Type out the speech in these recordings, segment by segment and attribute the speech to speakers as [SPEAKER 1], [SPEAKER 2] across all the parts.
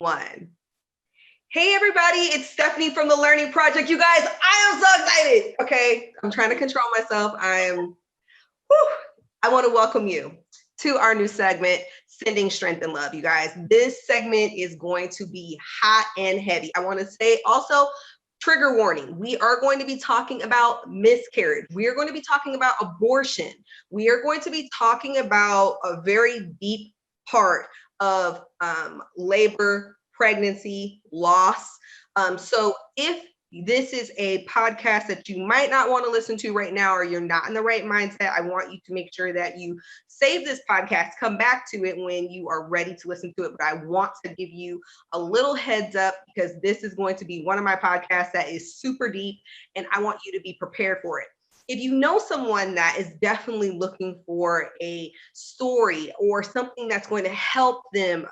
[SPEAKER 1] One. Hey everybody, it's Stephanie from the Learning Project. You guys, I am so excited. Okay, I'm trying to control myself. I want to welcome you to our new segment, Sending Strength and Love. You guys, this segment is going to be hot and heavy. I want to say also, trigger warning. We are going to be talking about miscarriage. We are going to be talking about abortion. We are going to be talking about a very deep part of labor, pregnancy, loss. So if this is a podcast that you might not want to listen to right now, or you're not in the right mindset, I want you to make sure that you save this podcast, come back to it when you are ready to listen to it. But I want to give you a little heads up because this is going to be one of my podcasts that is super deep, and I want you to be prepared for it. If you know someone that is definitely looking for a story or something that's going to help them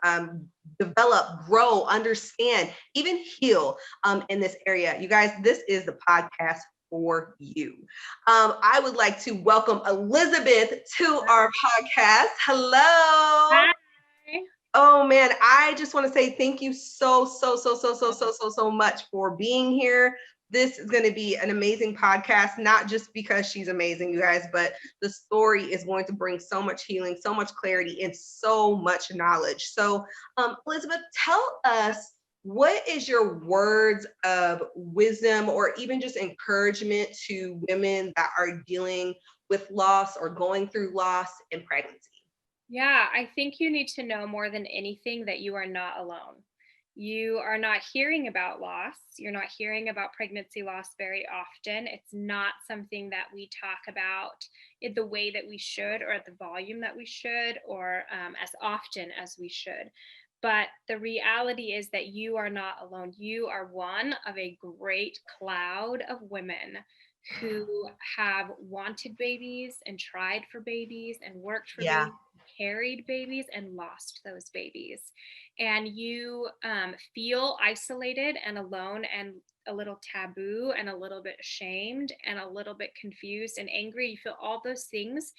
[SPEAKER 1] develop, grow, understand, even heal in this area, you guys, this is the podcast for you. I would like to welcome Elisabeth to our podcast. Hello.
[SPEAKER 2] Hi.
[SPEAKER 1] Oh man, I just want to say thank you so much for being here. This is going to be an amazing podcast, not just because she's amazing, you guys, but the story is going to bring so much healing, so much clarity, and so much knowledge. So, Elisabeth, tell us, what is your words of wisdom or even just encouragement to women that are dealing with loss or going through loss in pregnancy?
[SPEAKER 2] Yeah, I think you need to know more than anything that you are not alone. You are not hearing about loss. You're not hearing about pregnancy loss very often. It's not something that we talk about in the way that we should, or at the volume that we should, or as often as we should. But the reality is that you are not alone. You are one of a great cloud of women who have wanted babies and tried for babies and worked for
[SPEAKER 1] Yeah.
[SPEAKER 2] babies, carried babies and lost those babies. And you feel isolated and alone and a little taboo and a little bit ashamed and a little bit confused and angry. You feel all those things.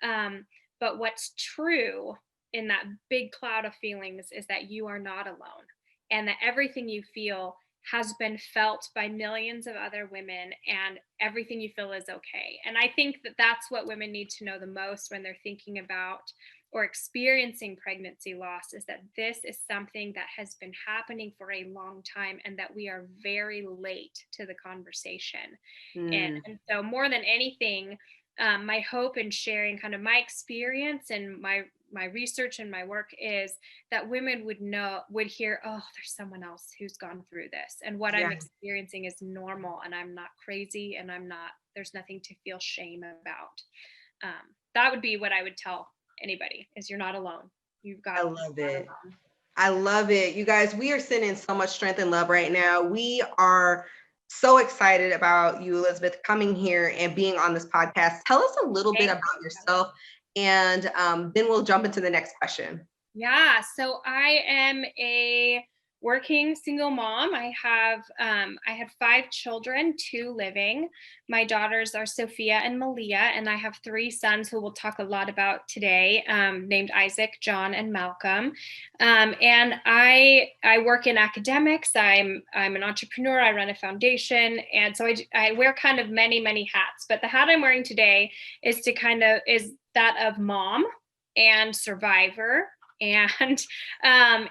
[SPEAKER 2] But what's true in that big cloud of feelings is that you are not alone, and that everything you feel has been felt by millions of other women, and everything you feel is okay. And I think that that's what women need to know the most when they're thinking about or experiencing pregnancy loss, is that this is something that has been happening for a long time, and that we are very late to the conversation. And so more than anything, my hope in sharing kind of my experience and my research and my work is that women would hear, oh, there's someone else who's gone through this, and what I'm experiencing is normal, and I'm not crazy, and there's nothing to feel shame about. That would be what I would tell anybody, is you're not alone.
[SPEAKER 1] I love it. I love it. You guys, we are sending so much strength and love right now. We are so excited about you, Elisabeth, coming here and being on this podcast. Tell us a little bit about yourself, and then we'll jump into the next question.
[SPEAKER 2] Yeah, so I am a working single mom. I have 5 children, 2 living. My daughters are Sophia and Malia, and I have 3 sons who we'll talk a lot about today, named Isaac, John, and Malcolm. And I work in academics. I'm an entrepreneur. I run a foundation, and so I wear kind of many hats. But the hat I'm wearing today is that of mom and survivor. And I'm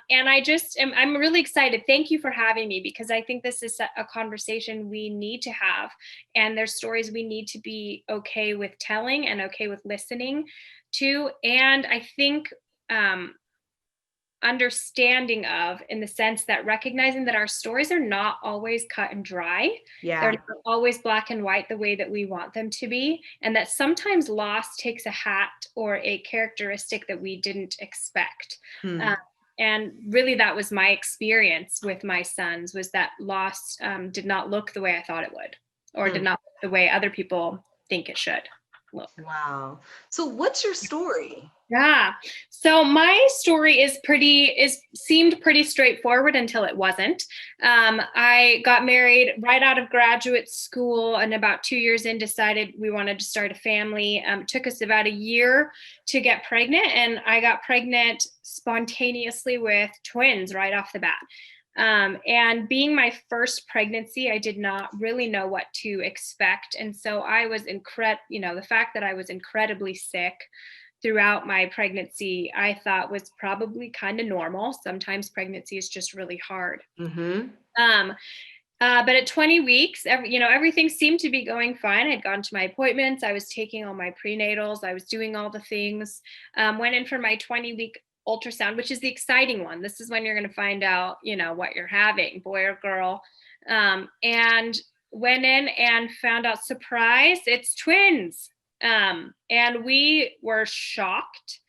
[SPEAKER 2] really excited. Thank you for having me, because I think this is a conversation we need to have, and there's stories we need to be okay with telling and okay with listening to. And I think understanding of, in the sense that recognizing that our stories are not always cut and dry. They're not always black and white the way that we want them to be, and that sometimes loss takes a hat or a characteristic that we didn't expect. And really, that was my experience with my sons, was that loss did not look the way I thought it would, or did not look the way other people think it should. look.
[SPEAKER 1] Wow. So what's your story?
[SPEAKER 2] Yeah. So my story seemed pretty straightforward until it wasn't. I got married right out of graduate school, and about 2 years in, decided we wanted to start a family. It took us about a year to get pregnant, and I got pregnant spontaneously with twins right off the bat. And being my first pregnancy, I did not really know what to expect, and so I was the fact that I was incredibly sick throughout my pregnancy, I thought was probably kind of normal. Sometimes pregnancy is just really hard.
[SPEAKER 1] Mm-hmm.
[SPEAKER 2] Um, but at 20 weeks, everything seemed to be going fine. I'd gone to my appointments. I was taking all my prenatals. I was doing all the things. Went in for my 20-week ultrasound, which is the exciting one. This is when you're going to find out, what you're having, boy or girl. And went in and found out, surprise, it's twins. And we were shocked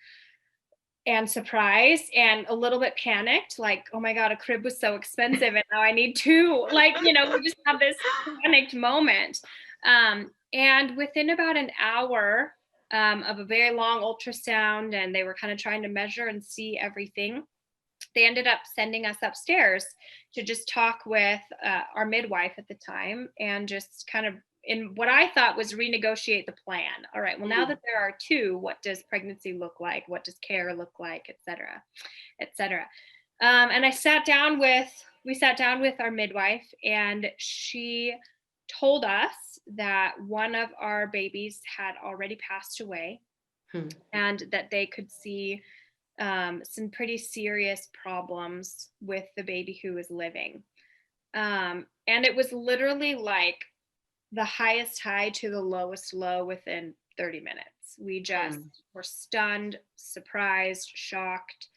[SPEAKER 2] and surprised and a little bit panicked, like, oh my God, a crib was so expensive and now I need two. We just have this panicked moment. And within about an hour of a very long ultrasound, and they were kind of trying to measure and see everything, they ended up sending us upstairs to just talk with our midwife at the time, and just kind of, in what I thought was, renegotiate the plan. All right, well, now that there are two, what does pregnancy look like? What does care look like, et cetera, et cetera. And we sat down with our midwife, and she told us that one of our babies had already passed away, and that they could see some pretty serious problems with the baby who was living. And it was literally like the highest high to the lowest low within 30 minutes. We just were stunned, surprised, shocked,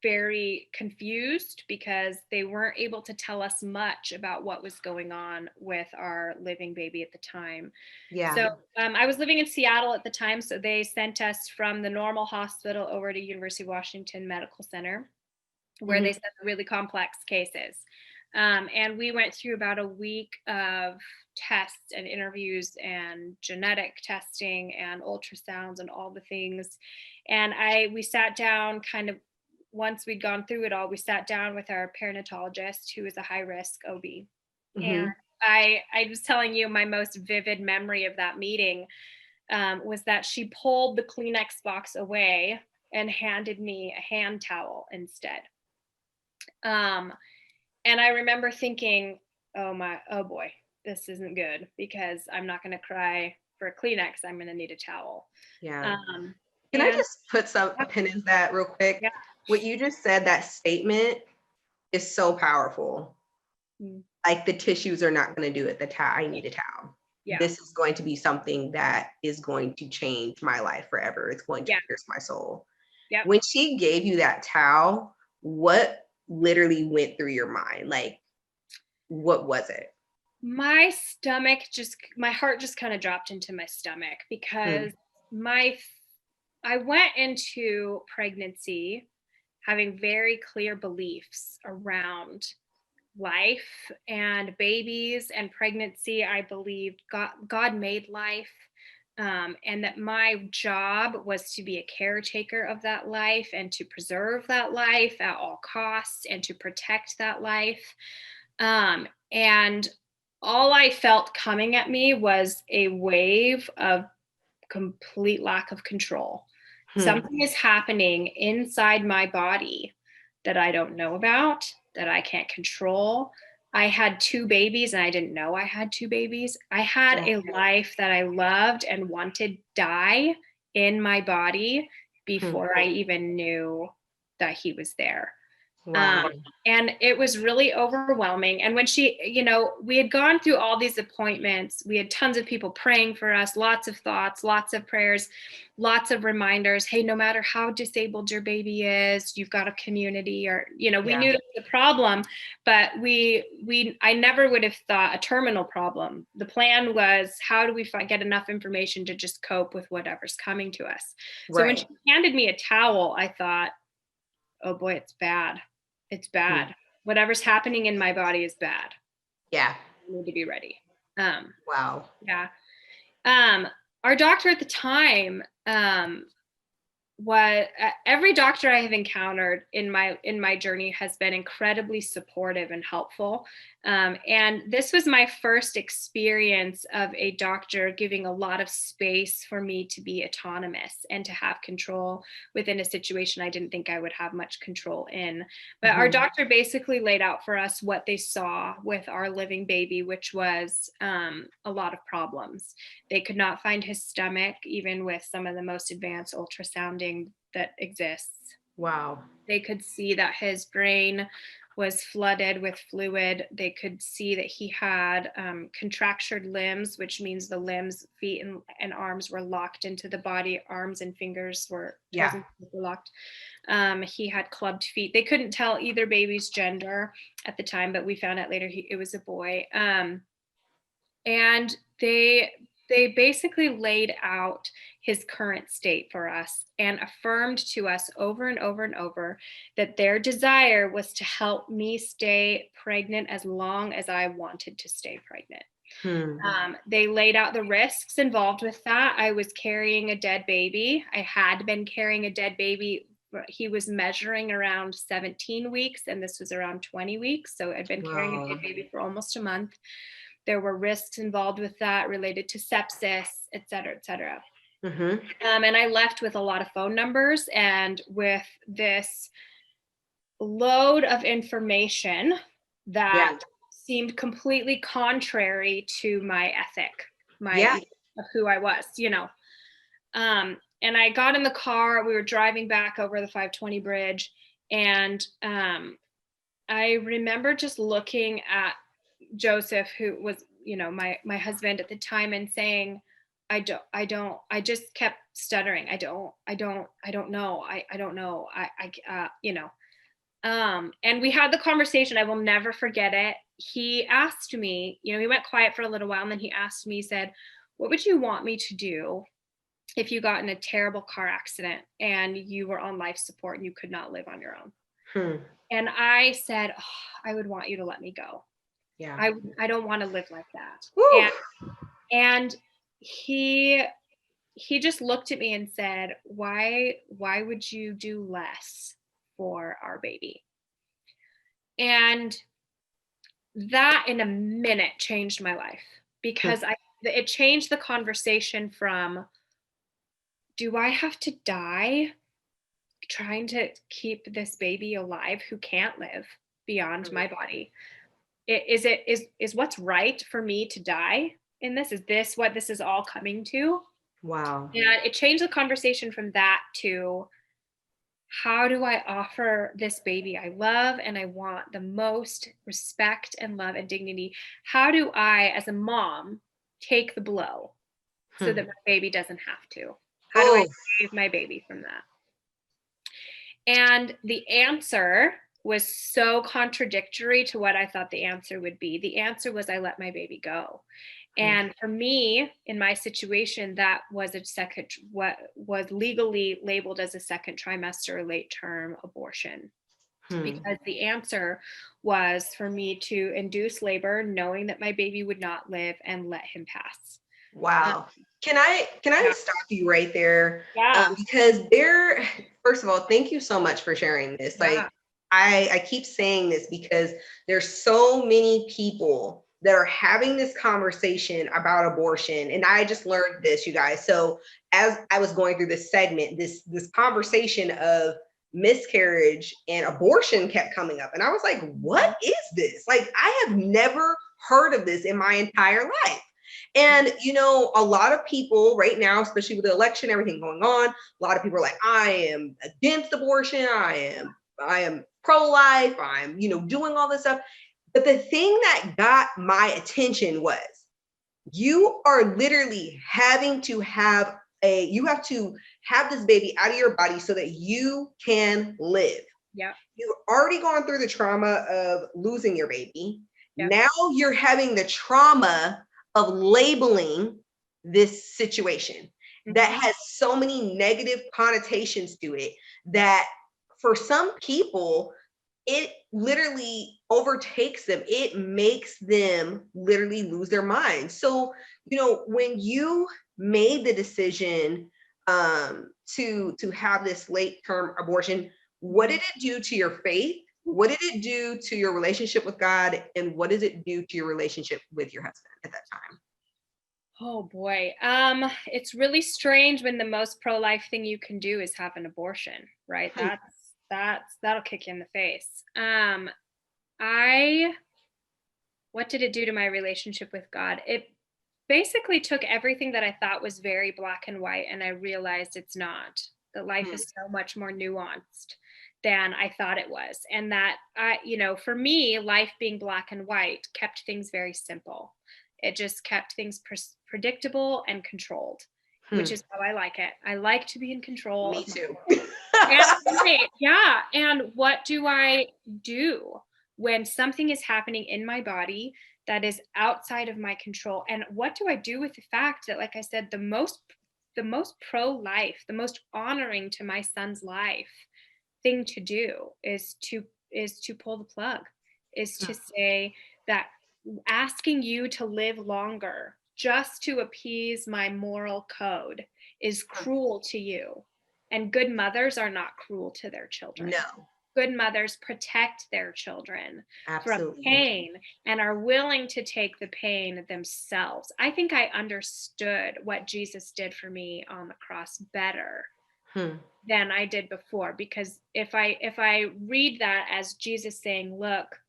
[SPEAKER 2] very confused, because they weren't able to tell us much about what was going on with our living baby at the time.
[SPEAKER 1] Yeah.
[SPEAKER 2] So I was living in Seattle at the time, so they sent us from the normal hospital over to University of Washington Medical Center, where they sent the really complex cases. And we went through about a week of tests and interviews and genetic testing and ultrasounds and all the things. And we sat down, kind of, once we'd gone through it all, we sat down with our perinatologist, who is a high risk OB. And I was telling you, my most vivid memory of that meeting was that she pulled the Kleenex box away and handed me a hand towel instead. And I remember thinking, oh boy, this isn't good, because I'm not going to cry for a Kleenex. I'm going to need a towel.
[SPEAKER 1] Yeah. Can I just put a pin in that real quick?
[SPEAKER 2] Yeah.
[SPEAKER 1] What you just said, that statement is so powerful. Like, the tissues are not going to do it. I need a towel. Yeah. This is going to be something that is going to change my life forever. It's going to pierce my soul. Yep. When she gave you that towel, what literally went through your mind? Like, what was it?
[SPEAKER 2] My heart just kind of dropped into my stomach, because I went into pregnancy having very clear beliefs around life and babies and pregnancy. I believed God made life, and that my job was to be a caretaker of that life and to preserve that life at all costs and to protect that life. And all I felt coming at me was a wave of complete lack of control. Something is happening inside my body that I don't know about, that I can't control. I had two babies and I didn't know I had two babies. I had a life that I loved and wanted die in my body before I even knew that he was there. Wow. And it was really overwhelming. And when we had gone through all these appointments, we had tons of people praying for us, lots of thoughts, lots of prayers, lots of reminders. Hey, no matter how disabled your baby is, you've got a community, or, we knew that was a problem, but I never would have thought a terminal problem. The plan was, how do we get enough information to just cope with whatever's coming to us? Right. So when she handed me a towel, I thought, oh boy, it's bad. It's bad. Whatever's happening in my body is bad. Yeah. I need to be ready. Wow. Yeah. Our doctor at the time, what every doctor I have encountered in my journey has been incredibly supportive and helpful. And this was my first experience of a doctor giving a lot of space for me to be autonomous and to have control within a situation I didn't think I would have much control in. But our doctor basically laid out for us what they saw with our living baby, which was a lot of problems. They could not find his stomach, even with some of the most advanced ultrasounding that exists.
[SPEAKER 1] Wow.
[SPEAKER 2] They could see that his brain was flooded with fluid. They could see that he had contractured limbs, which means the limbs, feet, and arms were locked into the body. Arms and fingers were, toes and fingers were locked. He had clubbed feet. They couldn't tell either baby's gender at the time, but we found out later it was a boy. And they basically laid out his current state for us and affirmed to us over and over and over that their desire was to help me stay pregnant as long as I wanted to stay pregnant. They laid out the risks involved with that. I was carrying a dead baby. I had been carrying a dead baby. He was measuring around 17 weeks, and this was around 20 weeks. So I'd been carrying a dead baby for almost a month. There were risks involved with that related to sepsis, et cetera, et cetera. And I left with a lot of phone numbers and with this load of information that seemed completely contrary to my ethic, of who I was, And I got in the car. We were driving back over the 520 bridge, and I remember just looking at Joseph, who was, my husband at the time, and saying, I just kept stuttering. I don't know. And we had the conversation. I will never forget it. He asked me, he went quiet for a little while, and then he asked me, he said, what would you want me to do if you got in a terrible car accident and you were on life support and you could not live on your own? And I said, I would want you to let me go. I don't want to live like that. And he just looked at me and said, why would you do less for our baby? And that in a minute changed my life, because it changed the conversation from, do I have to die trying to keep this baby alive who can't live beyond my body? Is what's right for me to die in this? Is this what this is all coming to?
[SPEAKER 1] Wow.
[SPEAKER 2] And it changed the conversation from that to, how do I offer this baby I love and I want the most respect and love and dignity? How do I, as a mom, take the blow so that my baby doesn't have to? How do I save my baby from that? And the answer was so contradictory to what I thought the answer would be. The answer was, I let my baby go. And for me, in my situation, that was what was legally labeled as a second trimester late term abortion. Because the answer was for me to induce labor, knowing that my baby would not live, and let him pass.
[SPEAKER 1] Wow. Can I stop you right there?
[SPEAKER 2] Yeah.
[SPEAKER 1] Because first of all, thank you so much for sharing this. Like, I keep saying this because there's so many people that are having this conversation about abortion. And I just learned this, you guys. So as I was going through this segment, this conversation of miscarriage and abortion kept coming up. And I was like, what is this? Like, I have never heard of this in my entire life. And, a lot of people right now, especially with the election, everything going on, a lot of people are like, I am against abortion. I am pro-life. I'm, doing all this stuff. But the thing that got my attention was, you are literally having to have this baby out of your body so that you can live.
[SPEAKER 2] Yeah.
[SPEAKER 1] You've already gone through the trauma of losing your baby.
[SPEAKER 2] Yep.
[SPEAKER 1] Now you're having the trauma of labeling this situation that has so many negative connotations to it, that for some people, it literally overtakes them. It makes them literally lose their minds. So, when you made the decision to have this late term abortion, what did it do to your faith? What did it do to your relationship with God? And what does it do to your relationship with your husband at that time?
[SPEAKER 2] Oh boy. It's really strange when the most pro-life thing you can do is have an abortion, right?
[SPEAKER 1] Hmm.
[SPEAKER 2] That'll kick you in the face. I What did it do to my relationship with God? It basically took everything that I thought was very black and white, and I realized it's not. That life
[SPEAKER 1] Hmm.
[SPEAKER 2] is so much more nuanced than I thought it was. And that for me, life being black and white kept things very simple. It just kept things predictable and controlled, which
[SPEAKER 1] Hmm.
[SPEAKER 2] is how I like it. I like to be in control
[SPEAKER 1] Me
[SPEAKER 2] of my
[SPEAKER 1] too.
[SPEAKER 2] and right, yeah. And what do I do when something is happening in my body that is outside of my control? And what do I do with the fact that, like I said, the most pro-life, the most honoring to my son's life thing to do is to pull the plug, is to say that asking you to live longer just to appease my moral code is cruel to you. And good mothers are not cruel to their children.
[SPEAKER 1] No,
[SPEAKER 2] Good mothers protect their children from
[SPEAKER 1] absolutely.
[SPEAKER 2] pain and are willing to take the pain themselves. I think I understood what Jesus did for me on the cross better
[SPEAKER 1] Hmm.
[SPEAKER 2] than I did before, because if I read that as Jesus saying, "Look,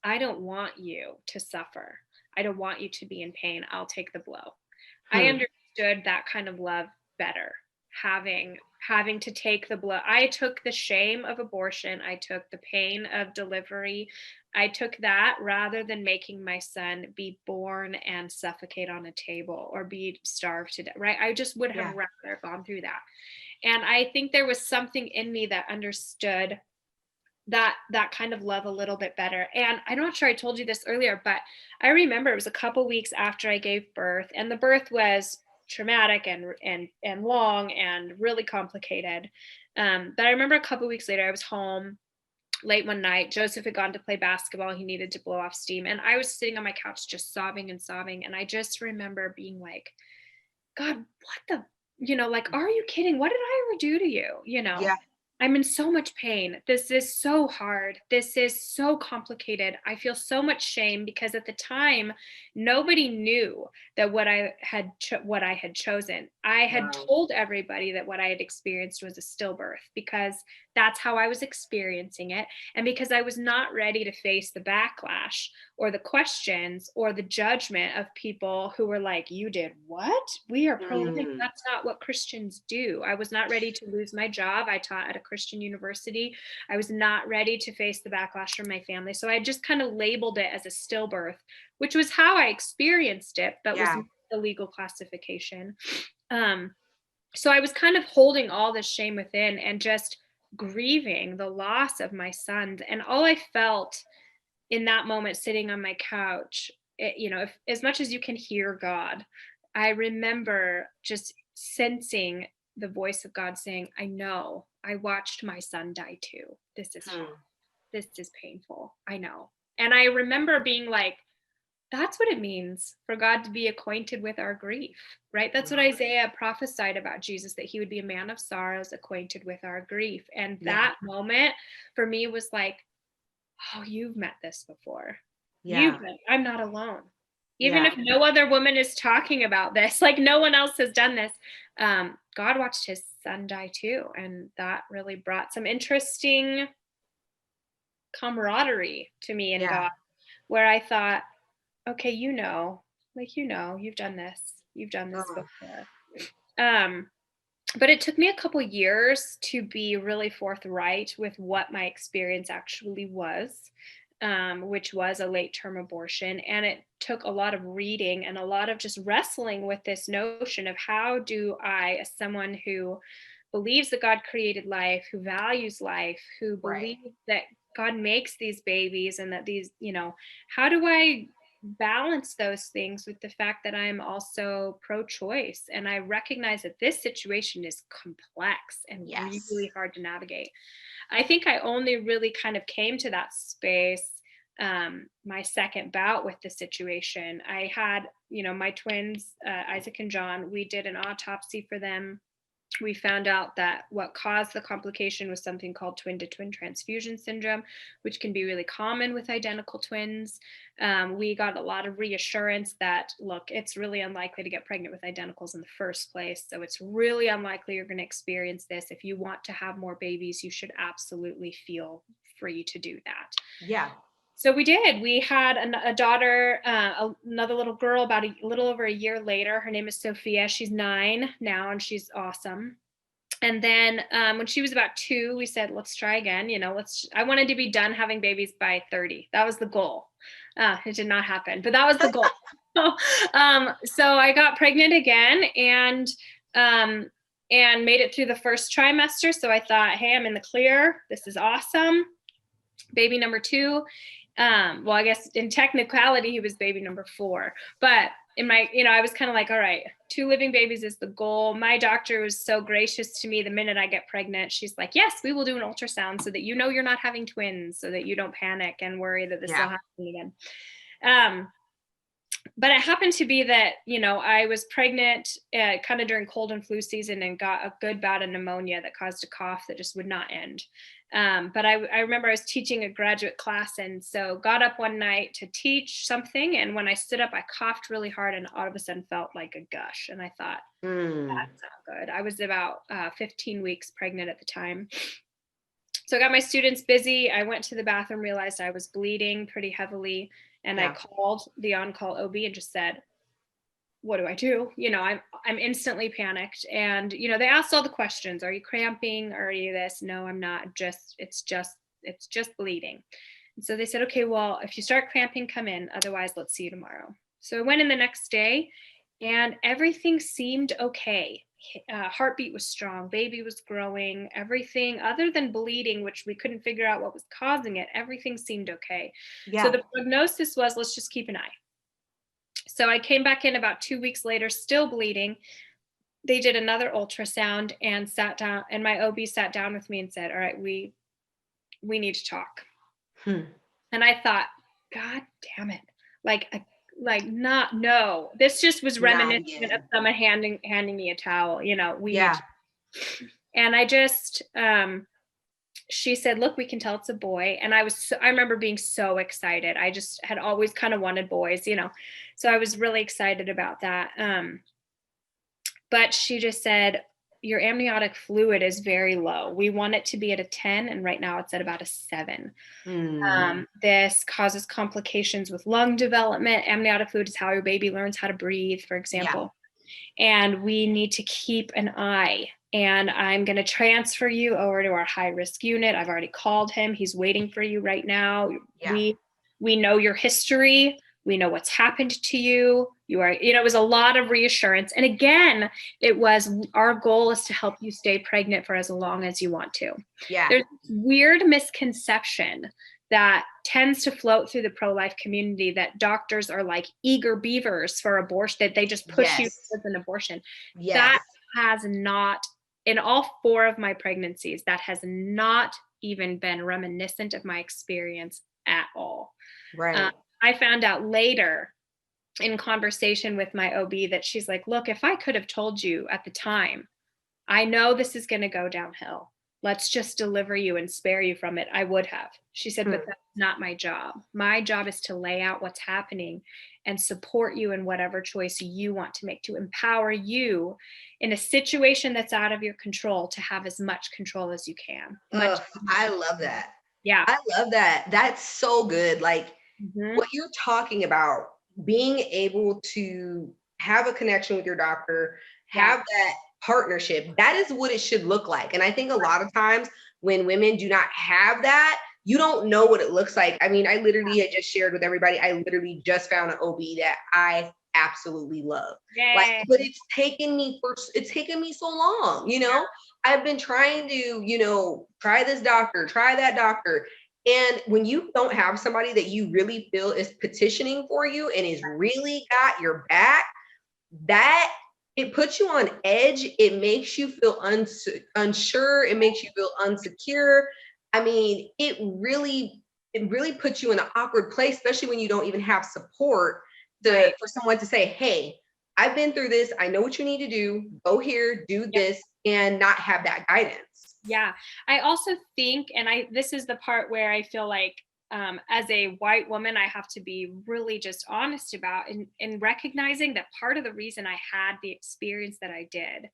[SPEAKER 2] I don't want you to suffer. I don't want you to be in pain. I'll take the blow." I
[SPEAKER 1] Hmm.
[SPEAKER 2] understood that kind of love better. Having to take the blow. I took the shame of abortion. I took the pain of delivery. I took that rather than making my son be born and suffocate on a table or be starved to death, right? I just would have
[SPEAKER 1] Yeah.
[SPEAKER 2] rather gone through that. And I think there was something in me that understood that kind of love a little bit better. And I'm not sure I told you this earlier, but I remember it was a couple weeks after I gave birth, and the birth was traumatic and long and really complicated. But I remember a couple weeks later, I was home late one night. Joseph had gone to play basketball. He needed to blow off steam, and I was sitting on my couch just sobbing and sobbing. And I just remember being like, God, what the, like, are you kidding? What did I ever do to you?
[SPEAKER 1] Yeah.
[SPEAKER 2] I'm in so much pain. This is so hard. This is so complicated. I feel so much shame because at the time, nobody knew that what I had chosen. I had
[SPEAKER 1] Wow.
[SPEAKER 2] told everybody that what I had experienced was a stillbirth because that's how I was experiencing it, and because I was not ready to face the backlash or the questions or the judgment of people who were like, "You did what? We are pro-life.
[SPEAKER 1] Mm.
[SPEAKER 2] That's not what Christians do." I was not ready to lose my job. I taught at a Christian university. I was not ready to face the backlash from my family. So I just kind of labeled it as a stillbirth, which was how I experienced it, but was
[SPEAKER 1] Yeah.
[SPEAKER 2] not the legal classification. Um, so I was kind of holding all this shame within and just grieving the loss of my son. And all I felt in that moment sitting on my couch, if, as much as you can hear God, I remember just sensing the voice of God saying, "I know, I watched my son die too. This is hard.
[SPEAKER 1] Hmm.
[SPEAKER 2] This is painful. I know." And I remember being like, that's what it means for God to be acquainted with our grief, right? That's what
[SPEAKER 1] Wow.
[SPEAKER 2] Isaiah prophesied about Jesus, that he would be a man of sorrows, acquainted with our grief. And
[SPEAKER 1] Yeah.
[SPEAKER 2] that moment for me was like, oh, you've met this before.
[SPEAKER 1] Yeah.
[SPEAKER 2] I'm not alone. Even
[SPEAKER 1] Yeah.
[SPEAKER 2] if no other woman is talking about this, like no one else has done this, God watched his son die too. And that really brought some interesting camaraderie to me and
[SPEAKER 1] Yeah.
[SPEAKER 2] God, where I thought, okay, you've done this
[SPEAKER 1] Oh,
[SPEAKER 2] before. Um, but it took me a couple years to be really forthright with what my experience actually was, which was a late term abortion. And it took a lot of reading and a lot of just wrestling with this notion of how do I, as someone who believes that God created life, who values life, who
[SPEAKER 1] right.
[SPEAKER 2] believes that God makes these babies and that these, how do I balance those things with the fact that I'm also pro-choice, and I recognize that this situation is complex and
[SPEAKER 1] Yes.
[SPEAKER 2] really hard to navigate. I think I only really kind of came to that space my second bout with the situation. I had, my twins, Isaac and John, we did an autopsy for them. We found out that what caused the complication was something called twin to twin transfusion syndrome, which can be really common with identical twins. We got a lot of reassurance that, look, it's really unlikely to get pregnant with identicals in the first place. So it's really unlikely you're going to experience this. If you want to have more babies, you should absolutely feel free to do that.
[SPEAKER 1] Yeah.
[SPEAKER 2] So we did. We had a daughter, another little girl about a little over a year later. Her name is Sophia. She's 9 now, and she's awesome. And then when she was about 2, we said, let's try again. I wanted to be done having babies by 30. That was the goal. It did not happen, but that was the goal. So I got pregnant again and made it through the first trimester. So I thought, hey, I'm in the clear. This is awesome. Baby number 2. Well, I guess in technicality, he was baby number 4, but in my, I was kind of like, all right, 2 living babies is the goal. My doctor was so gracious to me the minute I get pregnant. She's like, yes, we will do an ultrasound so that you're not having twins, so that you don't panic and worry that this will happen again. But it happened to be that, I was pregnant kind of during cold and flu season and got a good bout of pneumonia that caused a cough that just would not end. But I remember I was teaching a graduate class, and so got up one night to teach something. And when I stood up, I coughed really hard and all of a sudden felt like a gush. And I thought, that's not good. I was about 15 weeks pregnant at the time. So I got my students busy. I went to the bathroom, realized I was bleeding pretty heavily. And I called the on-call OB and just said, what do I do? I'm instantly panicked. And, they asked all the questions. Are you cramping? Are you this? No, I'm not. It's just bleeding. And so they said, okay, well, if you start cramping, come in. Otherwise, let's see you tomorrow. So I went in the next day and everything seemed okay. Heartbeat was strong. Baby was growing. Everything other than bleeding, which we couldn't figure out what was causing it, everything seemed okay. So the prognosis was, let's just keep an eye. So I came back in about 2 weeks later, still bleeding. They did another ultrasound and sat down, and my OB sat down with me and said, all right, we need to talk. And I thought, God damn it. This just was reminiscent of someone handing me a towel, and I just, she said, look, we can tell it's a boy. And I remember being so excited. I just had always kind of wanted boys, so I was really excited about that. But she just said, your amniotic fluid is very low. We want it to be at a 10, and right now it's at about a 7. This causes complications with lung development. Amniotic fluid is how your baby learns how to breathe, for example. And we need to keep an eye. And I'm going to transfer you over to our high risk unit. I've already called him. He's waiting for you right now. We know your history. We know what's happened to you. It was a lot of reassurance. And again, it was, our goal is to help you stay pregnant for as long as you want to. There's weird misconception that tends to float through the pro-life community that doctors are like eager beavers for abortion, that they just push you towards an abortion. That has not, in all 4 of my pregnancies, that has not even been reminiscent of my experience at all. I found out later in conversation with my OB that she's like, look, if I could have told you at the time, I know this is going to go downhill. Let's just deliver you and spare you from it. I would have. She said, but that's not my job. My job is to lay out what's happening and support you in whatever choice you want to make, to empower you in a situation that's out of your control to have as much control as you can.
[SPEAKER 1] I love that.
[SPEAKER 2] Yeah.
[SPEAKER 1] I love that. That's so good. Like what you're talking about, being able to have a connection with your doctor, have that partnership, that is what it should look like. And I think a lot of times when women do not have that, you don't know what it looks like. I mean, I literally had just shared with everybody, I literally just found an OB that I absolutely love. But it's taken me so long, I've been trying to, try this doctor, try that doctor. And when you don't have somebody that you really feel is petitioning for you and is really got your back, that it puts you on edge. It makes you feel unsure. It makes you feel insecure. I mean, it really puts you in an awkward place, especially when you don't even have support
[SPEAKER 2] Right.
[SPEAKER 1] for someone to say, hey, I've been through this. I know what you need to do. Go here, do
[SPEAKER 2] Yep.
[SPEAKER 1] this, and not have that guidance.
[SPEAKER 2] Yeah. I also think, and this is the part where I feel like, as a white woman, I have to be really just honest about in recognizing that part of the reason I had the experience that I did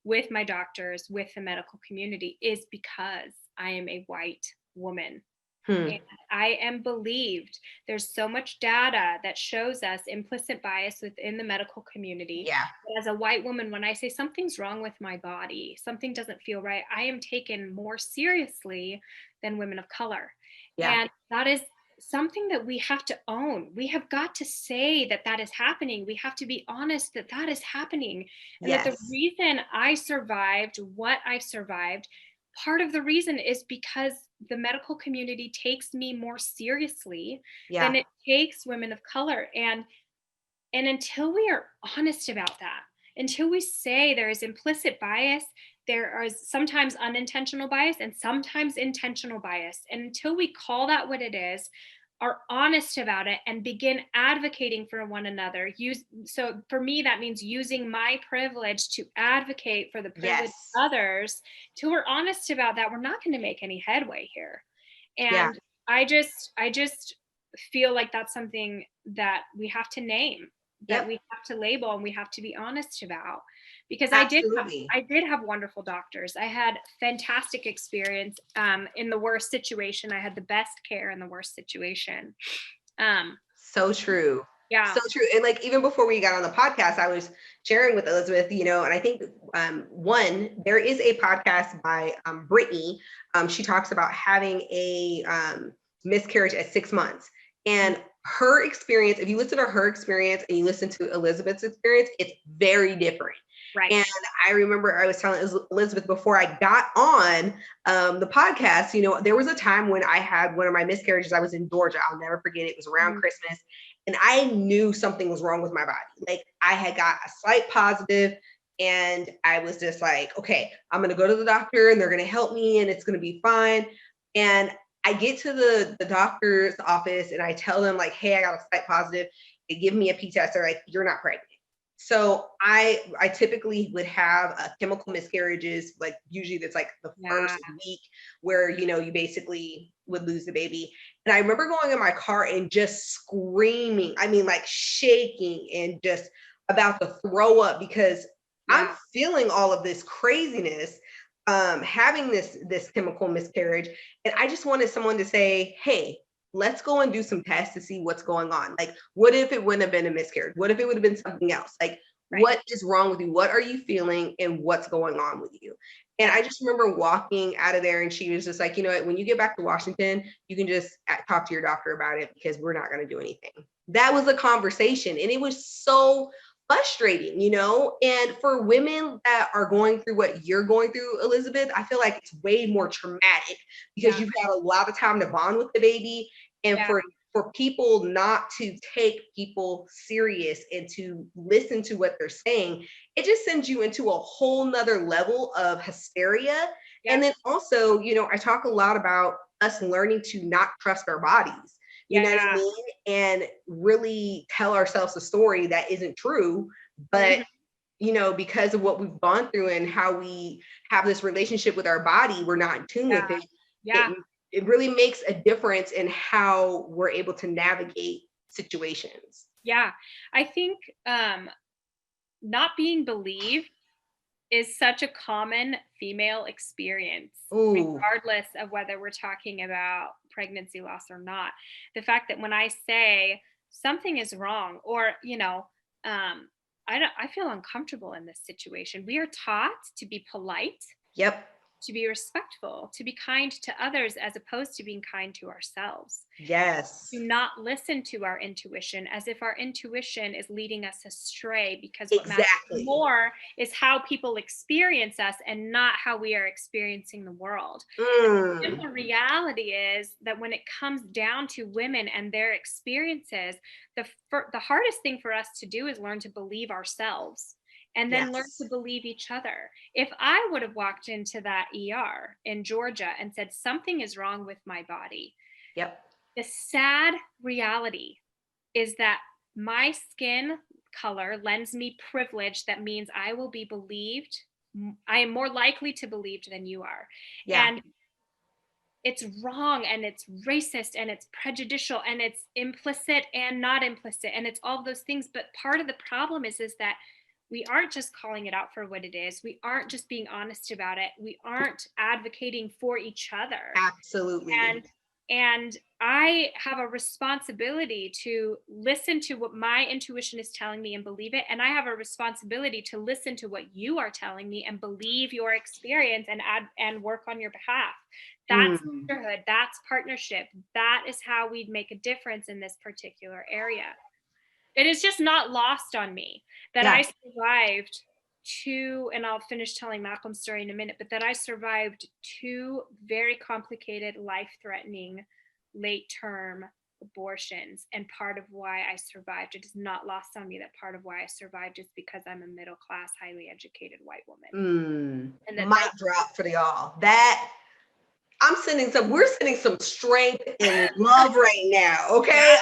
[SPEAKER 2] with my doctors, with the medical community, is because I am a white woman. And
[SPEAKER 1] Hmm.
[SPEAKER 2] I am believed. There's so much data that shows us implicit bias within the medical community.
[SPEAKER 1] Yeah.
[SPEAKER 2] But as a white woman, when I say something's wrong with my body, something doesn't feel right, I am taken more seriously than women of color.
[SPEAKER 1] Yeah.
[SPEAKER 2] And that is something that we have to own. We have got to say that that is happening. We have to be honest that that is happening. And that the
[SPEAKER 1] Yes.
[SPEAKER 2] reason I survived what I survived, part of the reason is because the medical community takes me more seriously than
[SPEAKER 1] Yeah.
[SPEAKER 2] it takes women of color. And until we are honest about that, until we say there is implicit bias, there is sometimes unintentional bias and sometimes intentional bias. And until we call that what it is, are honest about it and begin advocating for one another. So for me, that means using my privilege to advocate for the privilege
[SPEAKER 1] Yes.
[SPEAKER 2] of others. Till we're honest about that, we're not going to make any headway here.
[SPEAKER 1] Yeah.
[SPEAKER 2] And I just feel like that's something that we have to name, that
[SPEAKER 1] Yep.
[SPEAKER 2] we have to label, and we have to be honest about. Because
[SPEAKER 1] Absolutely.
[SPEAKER 2] I did have wonderful doctors. I had fantastic experience, in the worst situation. I had the best care in the worst situation. Um,
[SPEAKER 1] So true.
[SPEAKER 2] yeah.
[SPEAKER 1] So true. And like even before we got on the podcast, I was sharing with Elizabeth, and I think there is a podcast by Brittany. She talks about having a miscarriage at 6 months. And her experience, if you listen to her experience and you listen to Elizabeth's experience, it's very different.
[SPEAKER 2] Right.
[SPEAKER 1] And I remember I was telling Elizabeth before I got on the podcast, there was a time when I had one of my miscarriages. I was in Georgia. I'll never forget it. It was around
[SPEAKER 2] Mhm.
[SPEAKER 1] Christmas. And I knew something was wrong with my body. Like I had got a slight positive, and I was just like, okay, I'm going to go to the doctor and they're going to help me and it's going to be fine. And I get to the doctor's office and I tell them like, hey, I got a slight positive. They give me a P test. They're like, you're not pregnant. So I typically would have chemical miscarriages, like usually that's like the
[SPEAKER 2] Yeah.
[SPEAKER 1] first week where you basically would lose the baby. And I remember going in my car and just screaming, I mean like shaking and just about to throw up because I'm
[SPEAKER 2] Yeah.
[SPEAKER 1] feeling all of this craziness, having this chemical miscarriage. And I just wanted someone to say, hey, let's go and do some tests to see what's going on. Like, what if it wouldn't have been a miscarriage? What if it would have been something else? Like,
[SPEAKER 2] Right.
[SPEAKER 1] what is wrong with you? What are you feeling and what's going on with you? And
[SPEAKER 2] Yeah.
[SPEAKER 1] I just remember walking out of there and she was just like, you know what, when you get back to Washington, you can just talk to your doctor about it because we're not going to do anything. That was a conversation. And it was so frustrating, and for women that are going through what you're going through, Elizabeth, I feel like it's way more traumatic because
[SPEAKER 2] Yeah.
[SPEAKER 1] you've had a lot of time to bond with the baby. And
[SPEAKER 2] Yeah.
[SPEAKER 1] for people not to take people serious and to listen to what they're saying, it just sends you into a whole nother level of hysteria.
[SPEAKER 2] Yeah.
[SPEAKER 1] And then also, I talk a lot about us learning to not trust our bodies. You know what I
[SPEAKER 2] Yeah.
[SPEAKER 1] mean? And really tell ourselves a story that isn't true, but
[SPEAKER 2] Mhm.
[SPEAKER 1] because of what we've gone through and how we have this relationship with our body, we're not in tune
[SPEAKER 2] Yeah.
[SPEAKER 1] with it.
[SPEAKER 2] Yeah.
[SPEAKER 1] It really makes a difference in how we're able to navigate situations.
[SPEAKER 2] Yeah. I think, not being believed is such a common female experience,
[SPEAKER 1] Ooh,
[SPEAKER 2] regardless of whether we're talking about pregnancy loss or not. The fact that when I say something is wrong, or, I feel uncomfortable in this situation, we are taught to be polite,
[SPEAKER 1] yep.
[SPEAKER 2] to be respectful, to be kind to others as opposed to being kind to ourselves.
[SPEAKER 1] Yes.
[SPEAKER 2] Do not listen to our intuition as if our intuition is leading us astray, because what matters
[SPEAKER 1] Exactly.
[SPEAKER 2] more is how people experience us and not how we are experiencing the world. The
[SPEAKER 1] Mm.
[SPEAKER 2] simple reality is that when it comes down to women and their experiences, the hardest thing for us to do is learn to believe ourselves and then learn to
[SPEAKER 1] Yes.
[SPEAKER 2] believe each other. If I would have walked into that ER in Georgia and said, something is wrong with my body,
[SPEAKER 1] Yep.
[SPEAKER 2] the sad reality is that my skin color lends me privilege. That means I will be believed. I am more likely to be believed than you are.
[SPEAKER 1] Yeah.
[SPEAKER 2] And it's wrong and it's racist and it's prejudicial and it's implicit and not implicit and it's all those things. But part of the problem is that we aren't just calling it out for what it is. We aren't just being honest about it. We aren't advocating for each other.
[SPEAKER 1] Absolutely.
[SPEAKER 2] And I have a responsibility to listen to what my intuition is telling me and believe it. And I have a responsibility to listen to what you are telling me and believe your experience and add and work on your behalf. That's
[SPEAKER 1] Mm.
[SPEAKER 2] sisterhood. That's partnership. That is how we make a difference in this particular area. It is just not lost on me that
[SPEAKER 1] Yeah.
[SPEAKER 2] I survived two, and I'll finish telling Malcolm's story in a minute, but that I survived two very complicated, life-threatening, late-term abortions. And part of why I survived, it is not lost on me that part of why I survived is because I'm a middle-class, highly educated white woman. And
[SPEAKER 1] Mic drop for y'all. That we're sending some strength and love right now. Okay.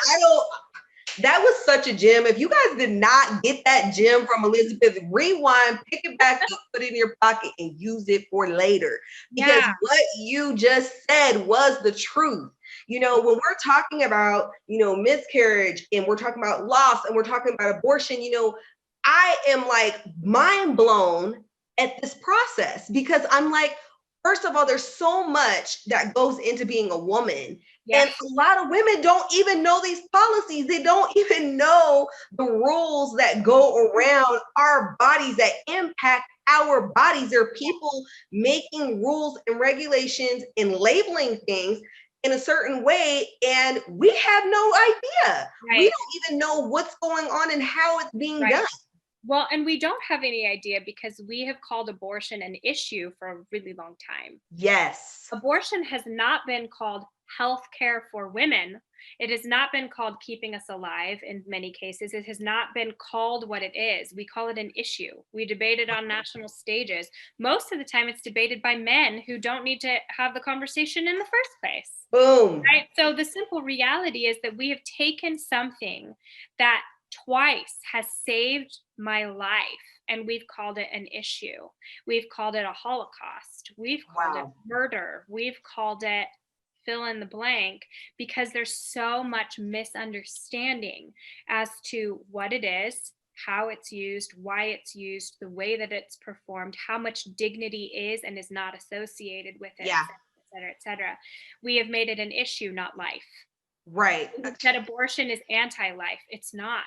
[SPEAKER 1] That was such a gem. If you guys did not get that gem from Elisabeth, rewind, pick it back up, put it in your pocket and use it for later. Because what you just said was the truth. When we're talking about, miscarriage and we're talking about loss and we're talking about abortion, I am like mind blown at this process because I'm like, first of all, there's so much that goes into being a woman. And a lot of women don't even know these policies. They don't even know the rules that go around our bodies that impact our bodies. There are people making rules and regulations and labeling things in a certain way, and we have no idea. We don't even know what's going on and how it's being done.
[SPEAKER 2] Well, and we don't have any idea because we have called abortion an issue for a really long time.
[SPEAKER 1] Yes.
[SPEAKER 2] Abortion has not been called health care for women. It has not been called keeping us alive in many cases. It has not been called what it is. We call it an issue. We debate it on national stages. Most of the time it's debated by men who don't need to have the conversation in the first place.
[SPEAKER 1] Boom.
[SPEAKER 2] Right? So the simple reality is that we have taken something that twice has saved my life and we've called it an issue. We've called it a Holocaust. We've called it murder. We've called it fill in the blank because there's so much misunderstanding as to what it is, how it's used, why it's used, the way that it's performed, how much dignity is and is not associated with it, et cetera, et cetera. We have made it an issue, not life.
[SPEAKER 1] Right.
[SPEAKER 2] That abortion is anti-life. It's not.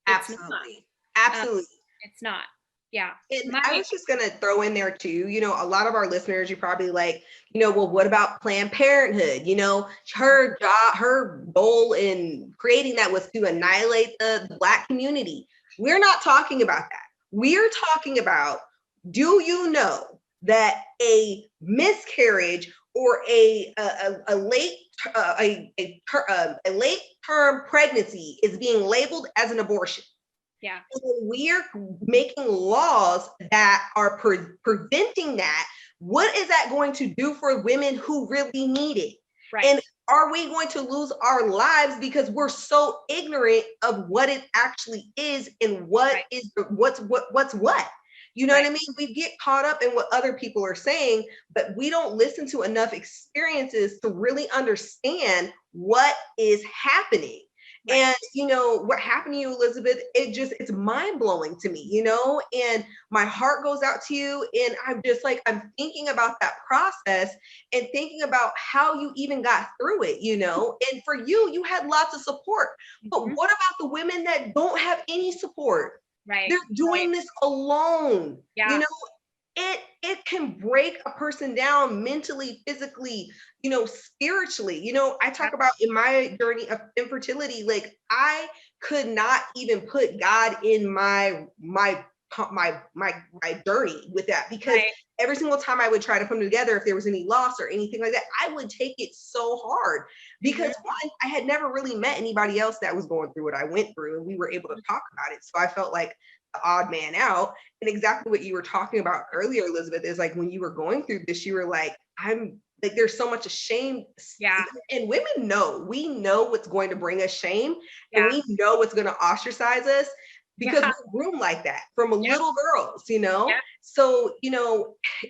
[SPEAKER 1] Absolutely. Absolutely.
[SPEAKER 2] It's not. Yeah.
[SPEAKER 1] And I was just going to throw in there too, a lot of our listeners, you probably like, well, what about Planned Parenthood? Her job, her goal in creating that was to annihilate the Black community. We're not talking about that. We're talking about, do you know that a miscarriage or a late term pregnancy is being labeled as an abortion?
[SPEAKER 2] Yeah.
[SPEAKER 1] And we're making laws that are preventing that. What is that going to do for women who really need it?
[SPEAKER 2] Right.
[SPEAKER 1] And are we going to lose our lives because we're so ignorant of what it actually is and what's what? You know what I mean? We get caught up in what other people are saying, but we don't listen to enough experiences to really understand what is happening. And what happened to you, Elisabeth, it's mind-blowing to me, and my heart goes out to you. And I'm thinking about that process and thinking about how you even got through it, and for you had lots of support. But what about the women that don't have any support?
[SPEAKER 2] Right.
[SPEAKER 1] They're doing this alone.
[SPEAKER 2] Yeah.
[SPEAKER 1] it can break a person down mentally, physically, spiritually. I
[SPEAKER 2] Yeah.
[SPEAKER 1] talk about in my journey of infertility, like I could not even put God in my journey with that, because
[SPEAKER 2] Right.
[SPEAKER 1] every single time I would try to put them together, if there was any loss or anything like that, I would take it so hard,
[SPEAKER 2] Mhm.
[SPEAKER 1] because one, I had never really met anybody else that was going through what I went through, and we were able to talk about it. So I felt like the odd man out. And exactly what you were talking about earlier, Elizabeth, is like when you were going through this, you were like, I'm like, there's so much shame.
[SPEAKER 2] Yeah.
[SPEAKER 1] And women know, we know what's going to bring us shame, and
[SPEAKER 2] Yeah.
[SPEAKER 1] we know what's going to ostracize us, because
[SPEAKER 2] Yeah.
[SPEAKER 1] we're groomed like that from
[SPEAKER 2] Yep.
[SPEAKER 1] little girls.
[SPEAKER 2] Yep.
[SPEAKER 1] So,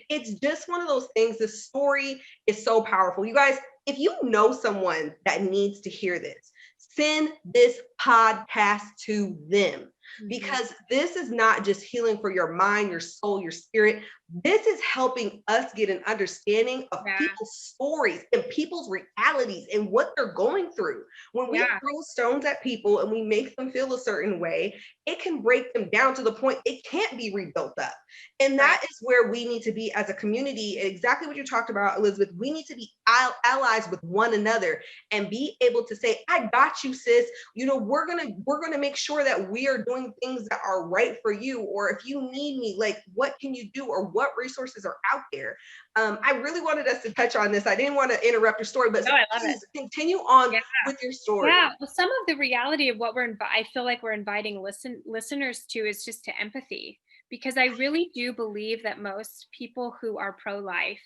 [SPEAKER 1] it's just one of those things. The story is so powerful. You guys, if you know someone that needs to hear this, send this podcast to them,
[SPEAKER 2] Mhm.
[SPEAKER 1] because this is not just healing for your mind, your soul, your spirit. This is helping us get an understanding of
[SPEAKER 2] Yeah.
[SPEAKER 1] people's stories and people's realities and what they're going through. When we
[SPEAKER 2] Yeah.
[SPEAKER 1] throw stones at people and we make them feel a certain way, it can break them down to the point it can't be rebuilt up. And
[SPEAKER 2] Right.
[SPEAKER 1] that is where we need to be as a community. Exactly what you talked about, Elizabeth. We need to be allies with one another and be able to say, I got you, sis. We're gonna make sure that we are doing things that are right for you. Or if you need me, like, what can you do, or what resources are out there? I really wanted us to touch on this. I didn't want to interrupt your story, but
[SPEAKER 2] No, I love it.
[SPEAKER 1] please continue on
[SPEAKER 2] Yeah.
[SPEAKER 1] with your story.
[SPEAKER 2] Yeah. Well, some of the reality of what I feel like we're inviting listeners to is just to empathy, because I really do believe that most people who are pro-life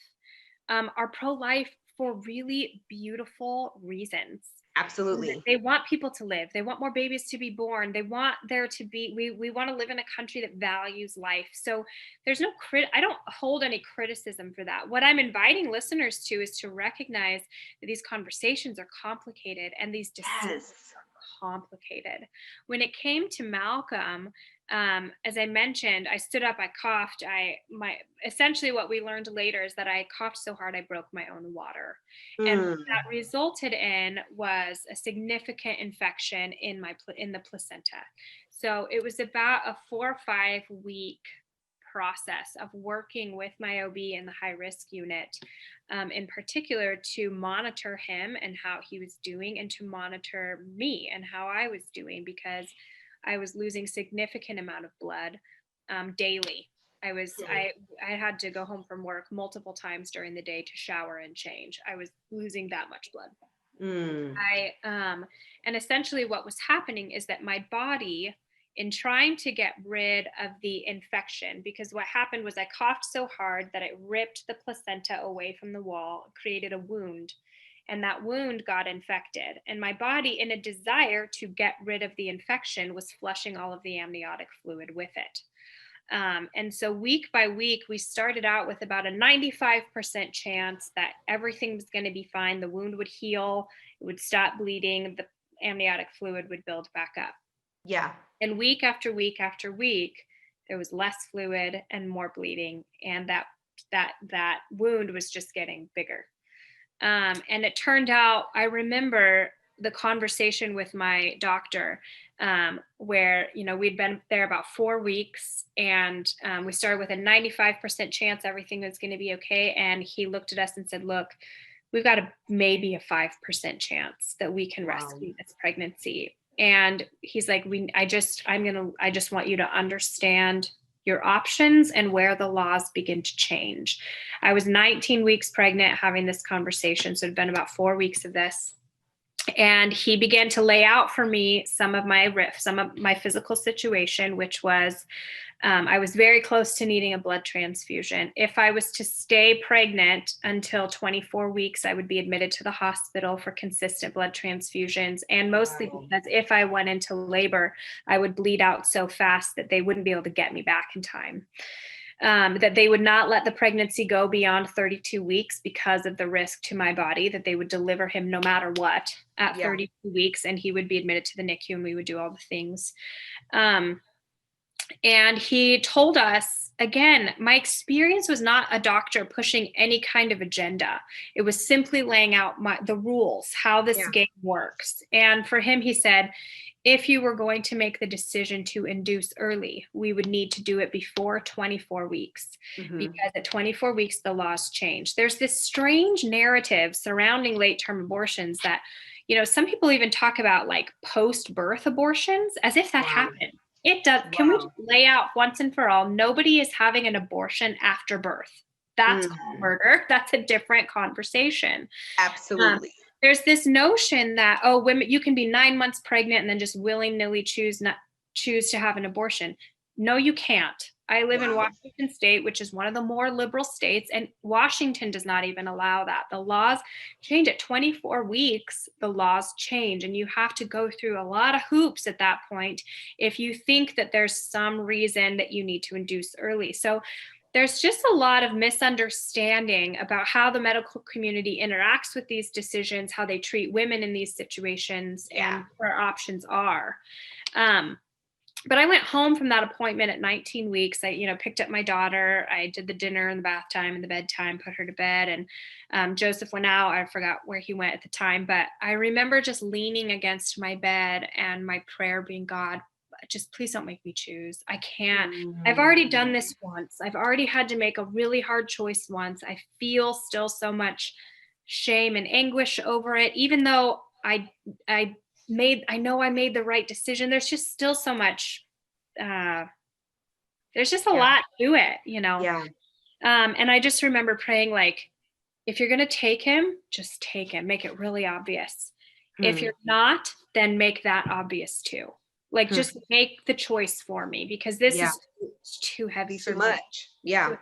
[SPEAKER 2] for really beautiful reasons.
[SPEAKER 1] Absolutely.
[SPEAKER 2] They want people to live. They want more babies to be born. They want there to be, we want to live in a country that values life. So there's no I don't hold any criticism for that. What I'm inviting listeners to is to recognize that these conversations are complicated and these decisions
[SPEAKER 1] Yes.
[SPEAKER 2] are complicated. When it came to Malcolm, as I mentioned, I stood up, I coughed, my essentially what we learned later is that I coughed so hard I broke my own water. And what
[SPEAKER 1] Mm.
[SPEAKER 2] that resulted in was a significant infection in the placenta. So it was about a 4 or 5 week process of working with my OB in the high risk unit, in particular to monitor him and how he was doing, and to monitor me and how I was doing, because I was losing significant amount of blood daily. I had to go home from work multiple times during the day to shower and change. I was losing that much blood.
[SPEAKER 1] Mm.
[SPEAKER 2] I And essentially what was happening is that my body, in trying to get rid of the infection, because what happened was I coughed so hard that it ripped the placenta away from the wall, created a wound, and that wound got infected. And my body, in a desire to get rid of the infection, was flushing all of the amniotic fluid with it. And so week by week, we started out with about a 95% chance that everything was going to be fine. The wound would heal, it would stop bleeding, the amniotic fluid would build back up.
[SPEAKER 1] Yeah.
[SPEAKER 2] And week after week after week, there was less fluid and more bleeding, and that wound was just getting bigger. And it turned out, I remember the conversation with my doctor, where, we'd been there about 4 weeks, and we started with a 95% chance everything was going to be okay. And he looked at us and said, look, we've got maybe a 5% chance that we can
[SPEAKER 1] Wow.
[SPEAKER 2] rescue this pregnancy. And he's like, I just want you to understand your options and where the laws begin to change. I was 19 weeks pregnant having this conversation. So it'd been about 4 weeks of this. And he began to lay out for me some of my physical situation, which was, I was very close to needing a blood transfusion. If I was to stay pregnant until 24 weeks, I would be admitted to the hospital for consistent blood transfusions. And mostly
[SPEAKER 1] Wow.
[SPEAKER 2] because if I went into labor, I would bleed out so fast that they wouldn't be able to get me back in time. That they would not let the pregnancy go beyond 32 weeks because of the risk to my body, that they would deliver him no matter what at
[SPEAKER 1] Yeah.
[SPEAKER 2] 32 weeks, and he would be admitted to the NICU and we would do all the things. Um, And he told us, again, my experience was not a doctor pushing any kind of agenda. It was simply laying out the rules, how this
[SPEAKER 1] Yeah.
[SPEAKER 2] game works. And for him, he said, if you were going to make the decision to induce early, we would need to do it before 24 weeks, because at 24 weeks, the laws change. There's this strange narrative surrounding late term abortions that, some people even talk about like post birth abortions as if that
[SPEAKER 1] Wow.
[SPEAKER 2] happened. It does. Can we just lay out once and for all? Nobody is having an abortion after birth. That's called murder. That's a different conversation.
[SPEAKER 1] Absolutely.
[SPEAKER 2] There's this notion that, oh, women, you can be 9 months pregnant and then just willy-nilly choose to have an abortion. No, you can't. I live in Washington State, which is one of the more liberal states, and Washington does not even allow that. The laws change at 24 weeks. The laws change, and you have to go through a lot of hoops at that point if you think that there's some reason that you need to induce early. So there's just a lot of misunderstanding about how the medical community interacts with these decisions, how they treat women in these situations, and what our options are. But I went home from that appointment at 19 weeks. I, picked up my daughter. I did the dinner and the bath time and the bedtime, put her to bed. And Joseph went out. I forgot where he went at the time, but I remember just leaning against my bed and my prayer being, God, just please don't make me choose. I can't. I've already done this once. I've already had to make a really hard choice once. I feel still so much shame and anguish over it, even though I know I made the right decision. There's just still so much, there's just a lot to it,
[SPEAKER 1] Yeah.
[SPEAKER 2] And I just remember praying, like, if you're going to take him, just take him, make it really obvious. If you're not, then make that obvious too. Like, just make the choice for me, because this is too heavy for
[SPEAKER 1] too
[SPEAKER 2] me.
[SPEAKER 1] much. Yeah.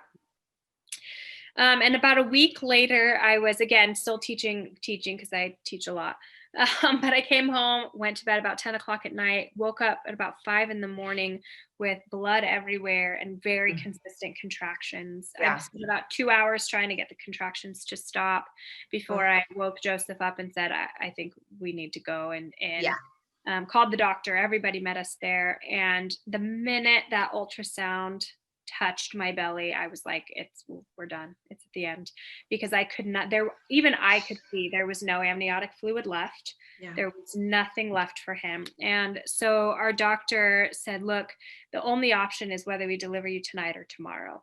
[SPEAKER 2] And about a week later, I was again still teaching because I teach a lot. But I came home, went to bed about 10 o'clock at night, woke up at about 5 in the morning with blood everywhere and very consistent contractions. I spent about 2 hours trying to get the contractions to stop before I woke Joseph up and said, I think we need to go, and called the doctor. Everybody met us there. And the minute that ultrasound touched my belly, I was like, we're done. It's at the end, because I could not, even I could see there was no amniotic fluid left. There was nothing left for him. And so our doctor said, look, the only option is whether we deliver you tonight or tomorrow.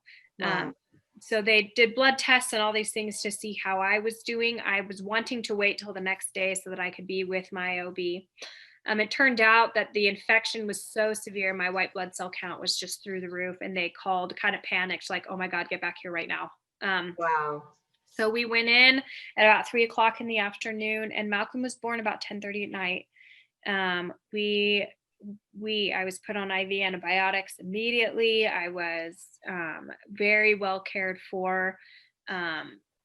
[SPEAKER 2] So they did blood tests and all these things to see how I was doing. I was wanting to wait till the next day so that I could be with my OB. It turned out that the infection was so severe, my white blood cell count was just through the roof, and they called, kind of panicked, like, oh my God, get back here right now. So we went in at about 3 o'clock in the afternoon, and Malcolm was born about 10:30 at night. I was put on IV antibiotics immediately. I was very well cared for.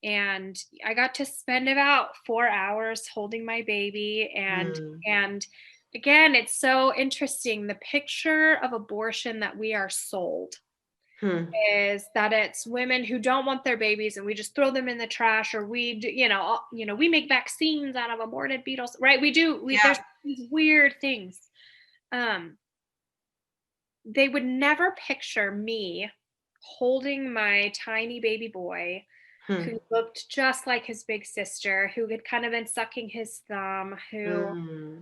[SPEAKER 2] And I got to spend about 4 hours holding my baby. And again, it's so interesting. The picture of abortion that we are sold is that it's women who don't want their babies and we just throw them in the trash, or we make vaccines out of aborted beetles, right? There's these weird things. They would never picture me holding my tiny baby boy who looked just like his big sister, who had kind of been sucking his thumb,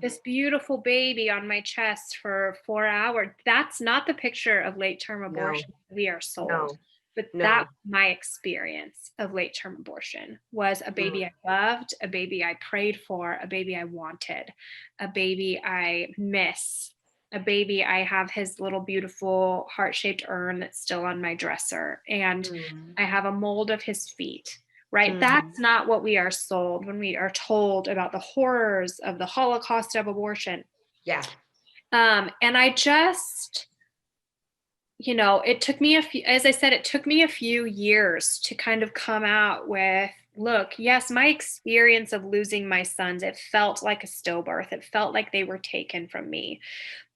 [SPEAKER 2] this beautiful baby on my chest for 4 hours. That's not the picture of late-term abortion we are sold. But that was my experience of late-term abortion, was a baby I loved, a baby I prayed for, a baby I wanted, a baby I miss, a baby I have his little beautiful heart-shaped urn that's still on my dresser, and I have a mold of his feet, right? That's not what we are sold when we are told about the horrors of the Holocaust of abortion. And I just, it took me it took me a few years to kind of come out with, look, yes, my experience of losing my sons, it felt like a stillbirth. It felt like they were taken from me.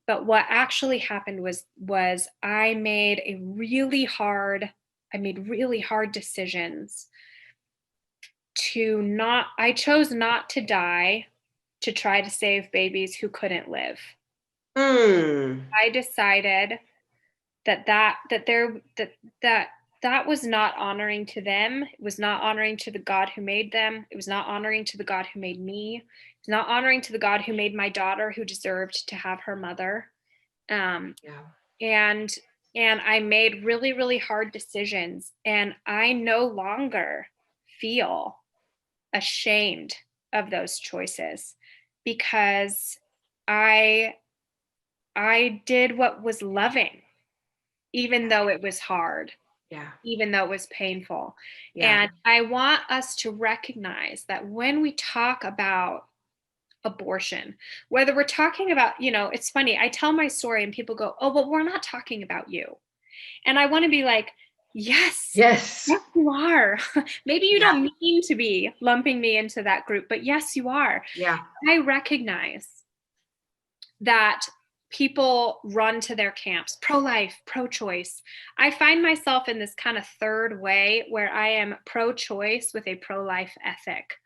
[SPEAKER 2] But what actually happened was I made really hard decisions I chose not to die to try to save babies who couldn't live. I decided that was not honoring to them. It was not honoring to the God who made them. It was not honoring to the God who made me. It's not honoring to the God who made my daughter, who deserved to have her mother. Um,
[SPEAKER 1] Yeah.
[SPEAKER 2] and I made really, really hard decisions, and I no longer feel ashamed of those choices, because I did what was loving, even though it was hard,
[SPEAKER 1] Yeah.
[SPEAKER 2] even though it was painful.
[SPEAKER 1] Yeah.
[SPEAKER 2] And I want us to recognize that when we talk about abortion, whether we're talking about, it's funny, I tell my story and people go, "Oh, but we're not talking about you." And I want to be like, yes,
[SPEAKER 1] Yes.
[SPEAKER 2] yes, you are. Maybe you
[SPEAKER 1] Yeah.
[SPEAKER 2] don't mean to be lumping me into that group, but yes, you are.
[SPEAKER 1] Yeah.
[SPEAKER 2] I recognize that people run to their camps, pro-life, pro-choice. I find myself in this kind of third way where I am pro-choice with a pro-life ethic.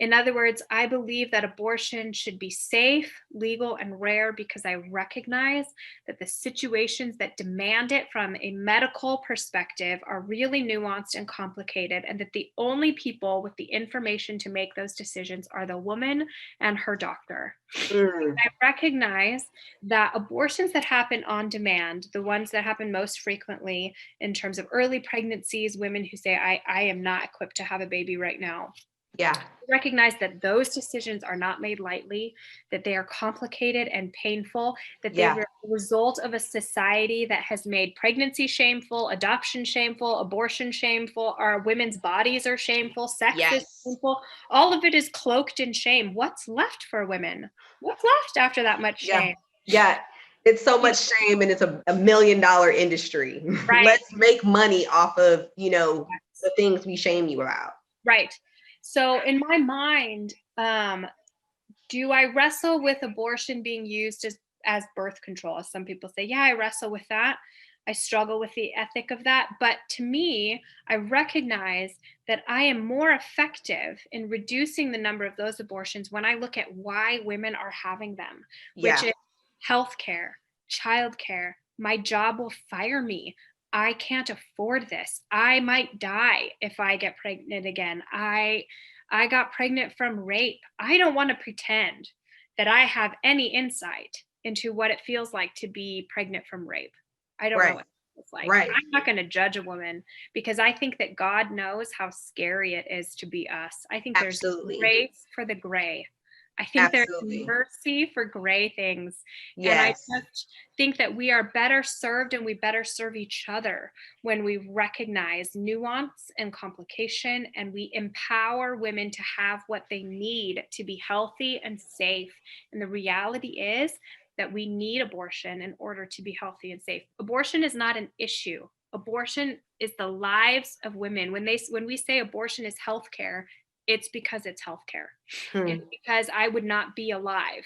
[SPEAKER 2] In other words, I believe that abortion should be safe, legal, and rare, because I recognize that the situations that demand it from a medical perspective are really nuanced and complicated, and that the only people with the information to make those decisions are the woman and her doctor.
[SPEAKER 1] Mm.
[SPEAKER 2] I recognize that abortions that happen on demand, the ones that happen most frequently in terms of early pregnancies, women who say, I am not equipped to have a baby right now,
[SPEAKER 1] Yeah.
[SPEAKER 2] recognize that those decisions are not made lightly, that they are complicated and painful, that they
[SPEAKER 1] Yeah.
[SPEAKER 2] were a result of a society that has made pregnancy shameful, adoption shameful, abortion shameful, our women's bodies are shameful, sex is
[SPEAKER 1] Yes.
[SPEAKER 2] shameful. All of it is cloaked in shame. What's left for women? What's left after that much
[SPEAKER 1] Yeah.
[SPEAKER 2] shame?
[SPEAKER 1] Yeah. It's so much shame, and it's a $1 million industry.
[SPEAKER 2] Right.
[SPEAKER 1] Let's make money off of, the things we shame you about.
[SPEAKER 2] Right. So in my mind, do I wrestle with abortion being used as birth control? As some people say, yeah, I wrestle with that. I struggle with the ethic of that. But to me, I recognize that I am more effective in reducing the number of those abortions when I look at why women are having them, which
[SPEAKER 1] Yeah.
[SPEAKER 2] is healthcare, childcare. My job will fire me. I can't afford this. I might die if I get pregnant again. I got pregnant from rape. I don't want to pretend that I have any insight into what it feels like to be pregnant from rape. I don't know
[SPEAKER 1] Right.
[SPEAKER 2] what it feels like.
[SPEAKER 1] Right.
[SPEAKER 2] I'm not going to judge a woman, because I think that God knows how scary it is to be us. I think there's
[SPEAKER 1] Absolutely.
[SPEAKER 2] grace for the gray. I think there's
[SPEAKER 1] Absolutely.
[SPEAKER 2] mercy for gray things. And I
[SPEAKER 1] Yes.
[SPEAKER 2] just think that we are better served, and we better serve each other when we recognize nuance and complication, and we empower women to have what they need to be healthy and safe. And the reality is that we need abortion in order to be healthy and safe. Abortion is not an issue. Abortion is the lives of women. When we say abortion is healthcare, it's because it's healthcare. It's
[SPEAKER 1] Hmm.
[SPEAKER 2] because I would not be alive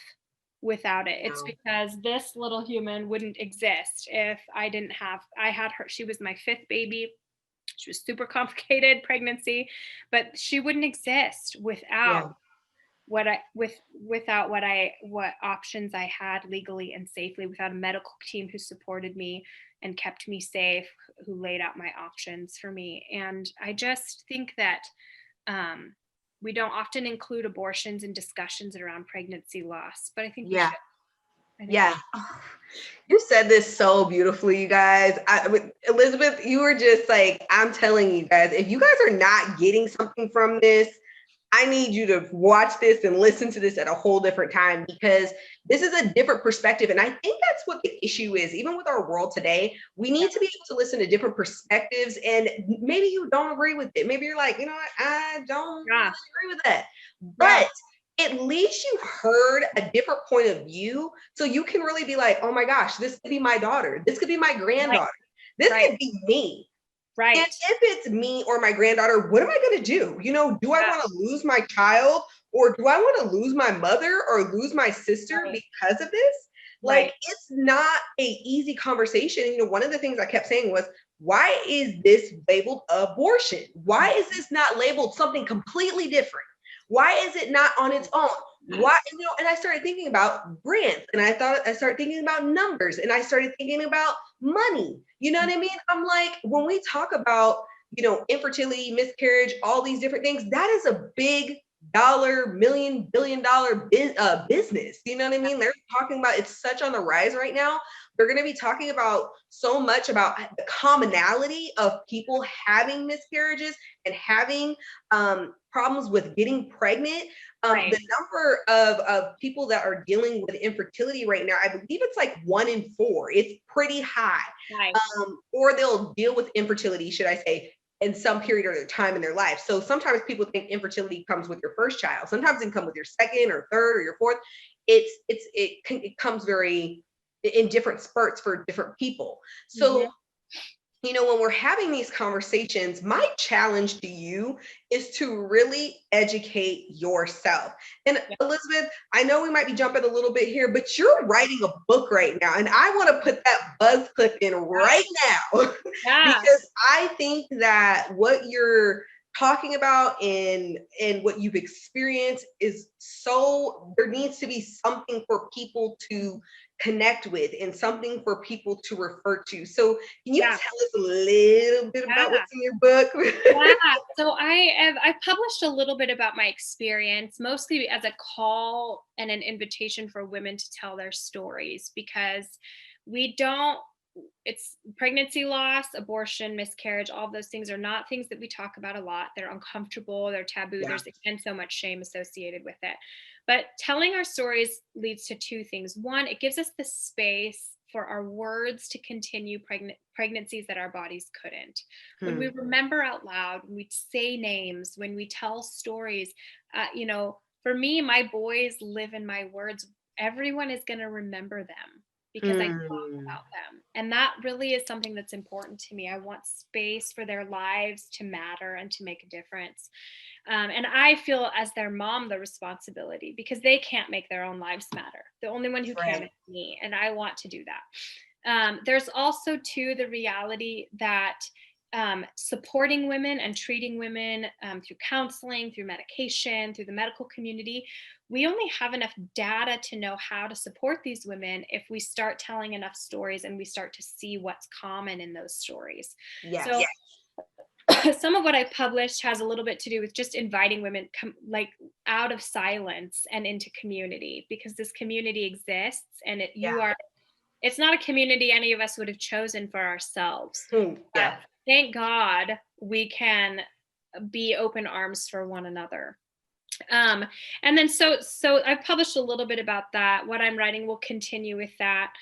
[SPEAKER 2] without it. It's
[SPEAKER 1] No.
[SPEAKER 2] because this little human wouldn't exist if I had her. She was my fifth baby. She was super complicated pregnancy, but she wouldn't exist
[SPEAKER 1] Yeah.
[SPEAKER 2] without what options I had legally and safely, without a medical team who supported me and kept me safe, who laid out my options for me. And I just think that um, we don't often include abortions in discussions around pregnancy loss, but I think we
[SPEAKER 1] Yeah.
[SPEAKER 2] should. I think we
[SPEAKER 1] Yeah.
[SPEAKER 2] should.
[SPEAKER 1] You said this so beautifully, you guys. Elizabeth, you were just like, I'm telling you guys, if you guys are not getting something from this, I need you to watch this and listen to this at a whole different time, because this is a different perspective. And I think that's what the issue is. Even with our world today, we need to be able to listen to different perspectives. And maybe you don't agree with it. Maybe you're like, you know what? I don't really
[SPEAKER 2] Yeah.
[SPEAKER 1] agree with that.
[SPEAKER 2] Yeah.
[SPEAKER 1] But at least you heard a different point of view. So you can really be like, oh my gosh, this could be my daughter. This could be my granddaughter. This
[SPEAKER 2] Right.
[SPEAKER 1] could be me. And
[SPEAKER 2] Right.
[SPEAKER 1] if it's me or my granddaughter, what am I going to do? Do I
[SPEAKER 2] Yeah.
[SPEAKER 1] want to lose my child, or do I want to lose my mother or lose my sister
[SPEAKER 2] Right.
[SPEAKER 1] because of this? Like,
[SPEAKER 2] Right.
[SPEAKER 1] it's not a easy conversation. One of the things I kept saying was, why is this labeled abortion? Why is this not labeled something completely different? Why is it not on its own? Why, and I started thinking about brands, and I started thinking about numbers, and I started thinking about money. You know what I mean? I'm like, when we talk about, infertility, miscarriage, all these different things, that is a big dollar, $1 billion business. You know what I mean? They're talking about, it's such on the rise right now. They're going to be talking about so much about the commonality of people having miscarriages and having problems with getting pregnant.
[SPEAKER 2] Right.
[SPEAKER 1] The number of people that are dealing with infertility right now, I believe it's like 1 in 4. It's pretty high.
[SPEAKER 2] Right.
[SPEAKER 1] Or they'll deal with infertility, should I say, in some period of their time in their life. So sometimes people think infertility comes with your first child. Sometimes it can come with your second or third or your fourth. It comes very in different spurts for different people. So, when we're having these conversations, my challenge to you is to really educate yourself. And Elisabeth, I know we might be jumping a little bit here, but you're writing a book right now. And I want to put that buzz clip in right now because I think that what you're talking about and what you've experienced is there needs to be something for people to connect with and something for people to refer to. So can you tell us a little bit about what's in your book?
[SPEAKER 2] So I published a little bit about my experience, mostly as a call and an invitation for women to tell their stories, because it's pregnancy loss, abortion, miscarriage, all those things are not things that we talk about a lot. They're uncomfortable, they're taboo, there's again so much shame associated with it. But telling our stories leads to two things. One, it gives us the space for our words to continue pregnancies that our bodies couldn't. When we remember out loud, when we say names, when we tell stories, for me, my boys live in my words. Everyone is going to remember them because I talk about them. And that really is something that's important to me. I want space for their lives to matter and to make a difference. And I feel as their mom, the responsibility, because they can't make their own lives matter. The only one who can is me. And I want to do that. There's also too, the reality that supporting women and treating women through counseling, through medication, through the medical community, we only have enough data to know how to support these women if we start telling enough stories and we start to see what's common in those stories. So some of what I published has a little bit to do with just inviting women out of silence and into community, because this community exists and it's not a community any of us would have chosen for ourselves. But thank God we can be open arms for one another. And then so I've published a little bit about that. What I'm writing will continue with that.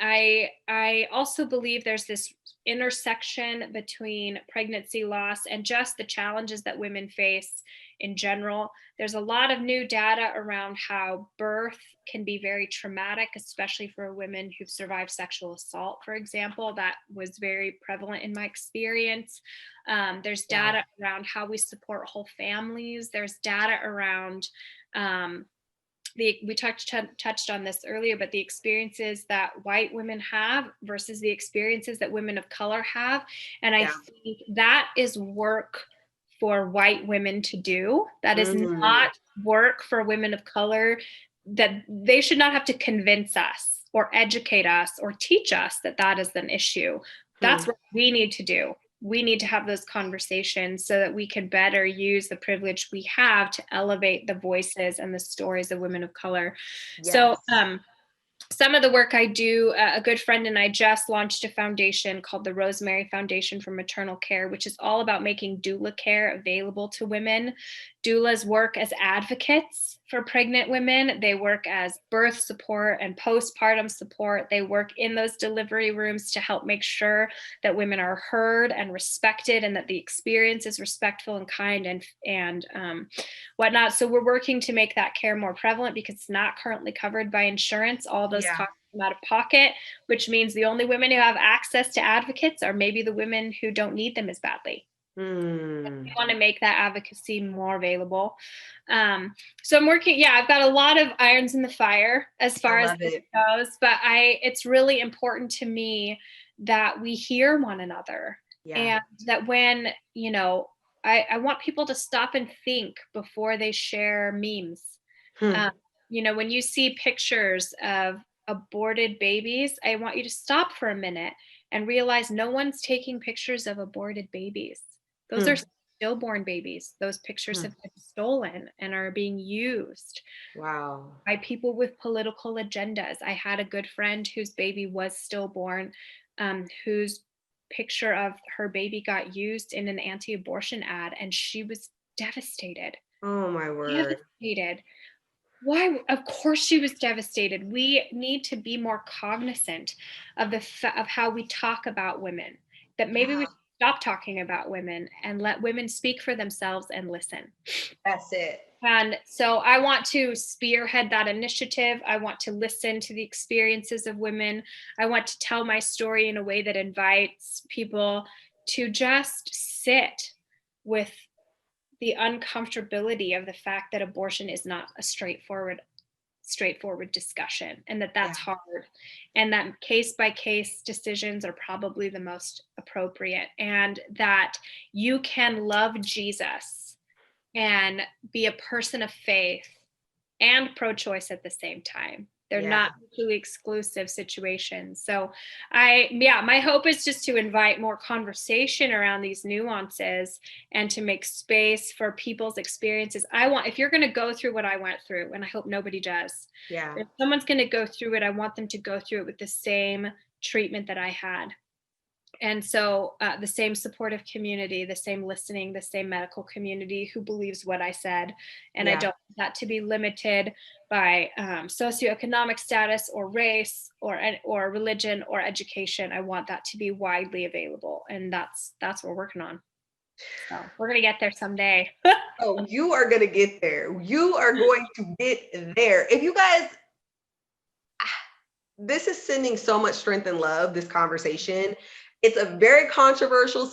[SPEAKER 2] I also believe there's this intersection between pregnancy loss and just the challenges that women face in general. There's a lot of new data around how birth can be very traumatic, especially for women who've survived sexual assault, for example. That was very prevalent in my experience. There's data around how we support whole families. There's data around we touched on this earlier, but the experiences that white women have versus the experiences that women of color have. And I think that is work for white women to do. That is not work for women of color, that they should not have to convince us or educate us or teach us that that is an issue. That's what we need to do. We need to have those conversations so that we can better use the privilege we have to elevate the voices and the stories of women of color. So some of the work I do, a good friend and I just launched a foundation called the Rosemary Foundation for Maternal Care, which is all about making doula care available to women. Doulas work as advocates for pregnant women. They work as birth support and postpartum support. They work in those delivery rooms to help make sure that women are heard and respected, and that the experience is respectful and kind and whatnot. So we're working to make that care more prevalent because it's not currently covered by insurance. All those costs come out of pocket, which means the only women who have access to advocates are maybe the women who don't need them as badly. We want to make that advocacy more available. So I'm working, I've got a lot of irons in the fire as far as this goes, but it's really important to me that we hear one another, and that when, I want people to stop and think before they share memes.
[SPEAKER 1] Hmm.
[SPEAKER 2] Um, when you see pictures of aborted babies, I want you to stop for a minute and realize no one's taking pictures of aborted babies. Those are
[SPEAKER 1] Hmm.
[SPEAKER 2] stillborn babies. Those pictures
[SPEAKER 1] Hmm.
[SPEAKER 2] have been stolen and are being used
[SPEAKER 1] Wow.
[SPEAKER 2] by people with political agendas. I had a good friend whose baby was stillborn, whose picture of her baby got used in an anti-abortion ad, and she was devastated.
[SPEAKER 1] Oh my word.
[SPEAKER 2] Devastated. Why? Of course, she was devastated. We need to be more cognizant of of how we talk about women. That maybe we
[SPEAKER 1] Yeah,
[SPEAKER 2] should stop talking about women and let women speak for themselves and listen.
[SPEAKER 1] that's it.
[SPEAKER 2] And so I want to spearhead that initiative. I want to listen to the experiences of women. I want to tell my story in a way that invites people to just sit with the uncomfortability of the fact that abortion is not a straightforward discussion, and that
[SPEAKER 1] Yeah.
[SPEAKER 2] that's hard, and that case by case decisions are probably the most appropriate, and that you can love Jesus and be a person of faith and pro-choice at the same time. They're
[SPEAKER 1] Yeah.
[SPEAKER 2] not mutually exclusive situations. So my hope is just to invite more conversation around these nuances and to make space for people's experiences. If you're going to go through what I went through, and I hope nobody does,
[SPEAKER 1] Yeah.
[SPEAKER 2] if someone's going to go through it, I want them to go through it with the same treatment that I had. And so the same supportive community, the same listening, the same medical community who believes what I said. And I
[SPEAKER 1] Yeah.
[SPEAKER 2] don't want that to be limited by socioeconomic status or race or religion or education. I want that to be widely available. And that's what we're working on. So we're going to get there someday.
[SPEAKER 1] Oh, you are going to get there. You are going to get there. If you guys, this is sending so much strength and love, this conversation. It's a very controversial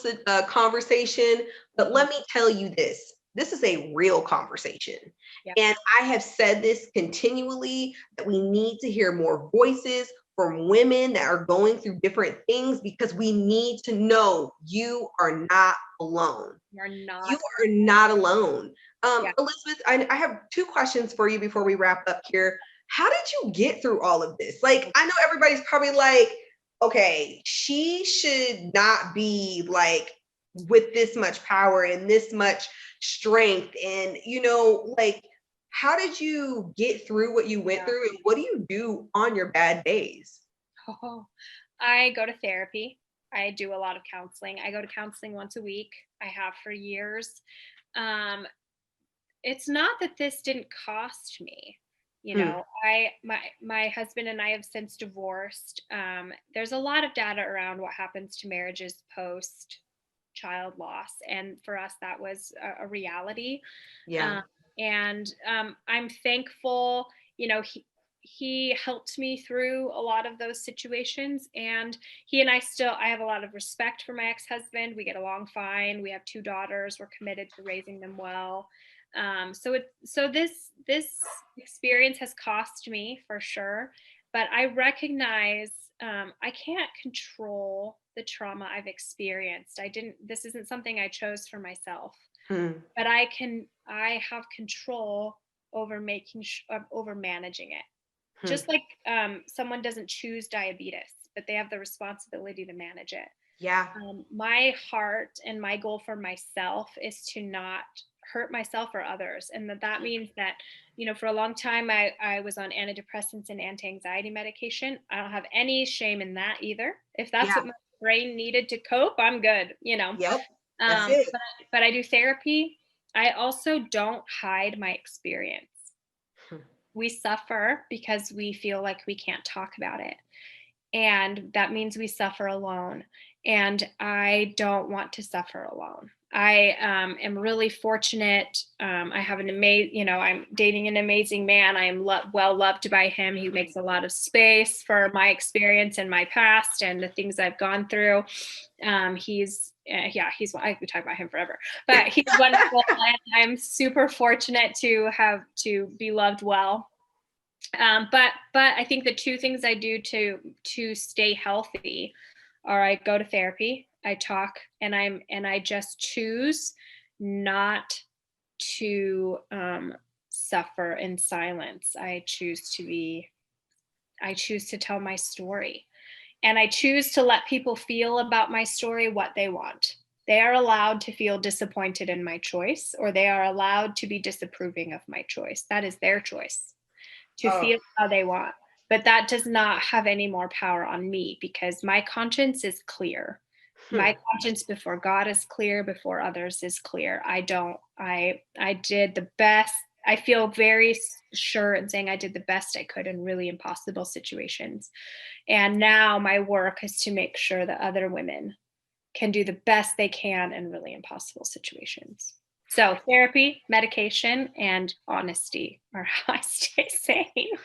[SPEAKER 1] conversation, but let me tell you this. This is a real conversation.
[SPEAKER 2] Yeah.
[SPEAKER 1] And I have said this continually that we need to hear more voices from women that are going through different things because we need to know you are not alone.
[SPEAKER 2] You're
[SPEAKER 1] You
[SPEAKER 2] not.
[SPEAKER 1] are not alone.
[SPEAKER 2] Yeah.
[SPEAKER 1] Elisabeth, I have two questions for you before we wrap up here. How did you get through all of this? Like, I know everybody's probably like, okay, she should not be like with this much power and this much strength. And, like, how did you get through what you went
[SPEAKER 2] Yeah.
[SPEAKER 1] through? And what do you do on your bad days?
[SPEAKER 2] Oh, I go to therapy. I do a lot of counseling. I go to counseling once a week. I have for years. Um, it's not that this didn't cost me.
[SPEAKER 1] Hmm.
[SPEAKER 2] My husband and I have since divorced. There's a lot of data around what happens to marriages post child loss, and for us, that was a reality.
[SPEAKER 1] Yeah.
[SPEAKER 2] Um, and I'm thankful. He helped me through a lot of those situations, and I have a lot of respect for my ex-husband. We get along fine. We have two daughters. We're committed to raising them well. So this experience has cost me for sure, but I recognize I can't control the trauma I've experienced. This isn't something I chose for myself,
[SPEAKER 1] Hmm.
[SPEAKER 2] but I have control over over managing it.
[SPEAKER 1] Hmm.
[SPEAKER 2] Just like someone doesn't choose diabetes, but they have the responsibility to manage it.
[SPEAKER 1] Yeah.
[SPEAKER 2] My heart and my goal for myself is to not hurt myself or others. And that means that, for a long time, I was on antidepressants and anti-anxiety medication. I don't have any shame in that either. If that's
[SPEAKER 1] Yeah.
[SPEAKER 2] what my brain needed to cope, I'm good.
[SPEAKER 1] Yep. That's
[SPEAKER 2] Um,
[SPEAKER 1] it.
[SPEAKER 2] but I do therapy. I also don't hide my experience.
[SPEAKER 1] Hmm.
[SPEAKER 2] We suffer because we feel like we can't talk about it. And that means we suffer alone. And I don't want to suffer alone. I am really fortunate. I have I'm dating an amazing man. I am well loved by him. He makes a lot of space for my experience and my past and the things I've gone through. I could talk about him forever, but he's wonderful. And I'm super fortunate to be loved well. But I think the two things I do to stay healthy are I go to therapy, I talk, and I just choose not to suffer in silence. I choose to tell my story. And I choose to let people feel about my story what they want. They are allowed to feel disappointed in my choice, or they are allowed to be disapproving of my choice. That is their choice to
[SPEAKER 1] Oh,
[SPEAKER 2] feel how they want. But that does not have any more power on me because my conscience is clear. My conscience before God is clear, before others is clear. I did the best. I feel very sure in saying I did the best I could in really impossible situations. And now my work is to make sure that other women can do the best they can in really impossible situations. So therapy, medication, and honesty are how I stay sane.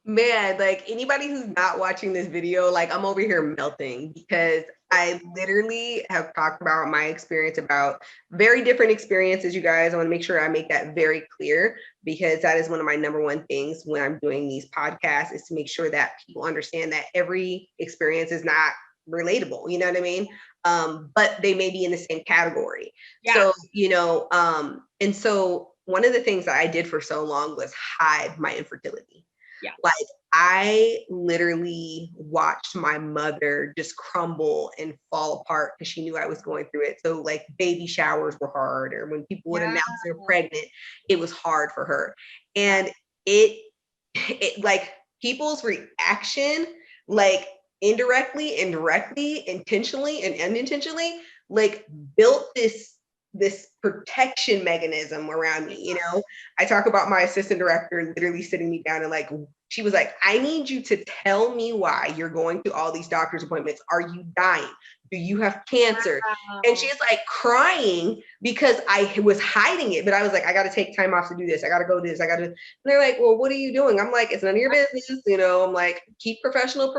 [SPEAKER 1] man, like anybody who's not watching this video, like I'm over here melting because I literally have talked about my experience about very different experiences, you guys. I want to make sure I make that very clear because that is one of my number one things when I'm doing these podcasts is to make sure that people understand that every experience is not relatable, you know what I mean? But they may be in the same category.
[SPEAKER 2] Yeah.
[SPEAKER 1] So, and so one of the things that I did for so long was hide my infertility.
[SPEAKER 2] Yeah.
[SPEAKER 1] Like I literally watched my mother just crumble and fall apart because she knew I was going through it. So like baby showers were hard, or when people would
[SPEAKER 2] Yeah.
[SPEAKER 1] announce they're pregnant, it was hard for her.
[SPEAKER 2] Yeah.
[SPEAKER 1] And it like people's reaction, like indirectly, indirectly, intentionally, and unintentionally, like built this protection mechanism around me. I talk about my assistant director literally sitting me down and like she was like, I need you to tell me why you're going to all these doctor's appointments. Are you dying? Do you have cancer? And
[SPEAKER 2] Wow.
[SPEAKER 1] she's like crying because I was hiding it. But I was like, I got to take time off to do this. I got to go do this. I got to. And they're like, well, what are you doing? I'm like, it's none of your business. I'm like, keep professional.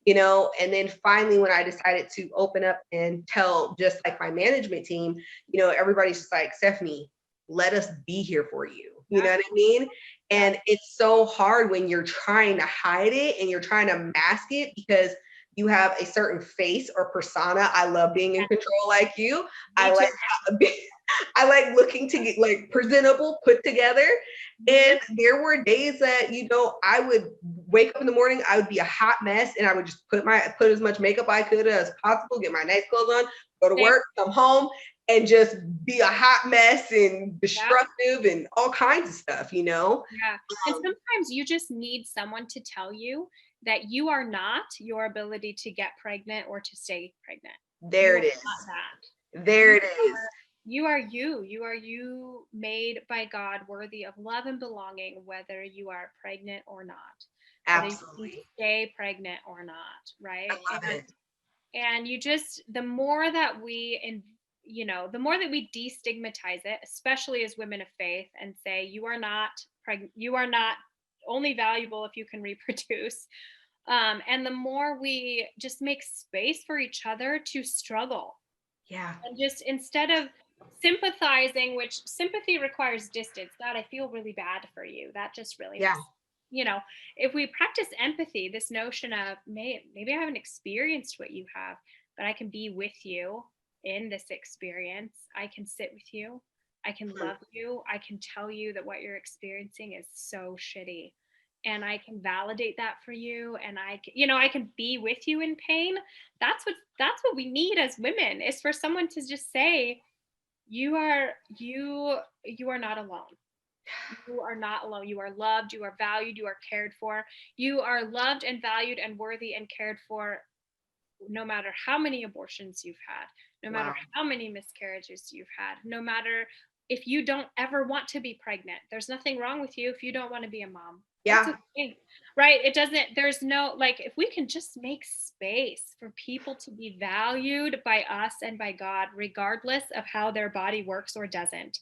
[SPEAKER 1] And then finally, when I decided to open up and tell just like my management team, everybody's just like, Stephanie, let us be here for you. You know what I mean? And it's so hard when you're trying to hide it and you're trying to mask it because you have a certain face or persona. I love being in control like you. I like I like looking to get like presentable, put together. And there were days that, I would wake up in the morning, I would be a hot mess and I would just put as much makeup I could as possible, get my nice clothes on, go to work, come home, and just be a hot mess and destructive and all kinds of stuff.
[SPEAKER 2] Yeah. And sometimes you just need someone to tell you that you are not your ability to get pregnant or to stay pregnant.
[SPEAKER 1] There it is.
[SPEAKER 2] Not that.
[SPEAKER 1] There it is.
[SPEAKER 2] You are you. You are you made by God, worthy of love and belonging, whether you are pregnant or not.
[SPEAKER 1] Absolutely.
[SPEAKER 2] Whether you stay pregnant or not, right?
[SPEAKER 1] I love it.
[SPEAKER 2] And the more that the more that we destigmatize it, especially as women of faith, and say you are not pregnant, you are not only valuable if you can reproduce. And the more we just make space for each other to struggle.
[SPEAKER 1] Yeah.
[SPEAKER 2] And just instead of sympathizing, which sympathy requires distance, God, I feel really bad for you. That just really
[SPEAKER 1] Yeah.
[SPEAKER 2] if we practice empathy, this notion of maybe I haven't experienced what you have, but I can be with you in this experience. I can sit with you. I can love you. I can tell you that what you're experiencing is so shitty. And I can validate that for you. And I can be with you in pain. That's what we need as women, is for someone to just say, you are not alone. You are not alone. You are loved. You are valued. You are cared for. You are loved and valued and worthy and cared for, no matter how many abortions you've had, no matter how many miscarriages you've had, no matter if you don't ever want to be pregnant. There's nothing wrong with you if you don't want to be a mom.
[SPEAKER 1] Yeah.
[SPEAKER 2] That's okay. Right? There's no, like, if we can just make space for people to be valued by us and by God, regardless of how their body works or doesn't,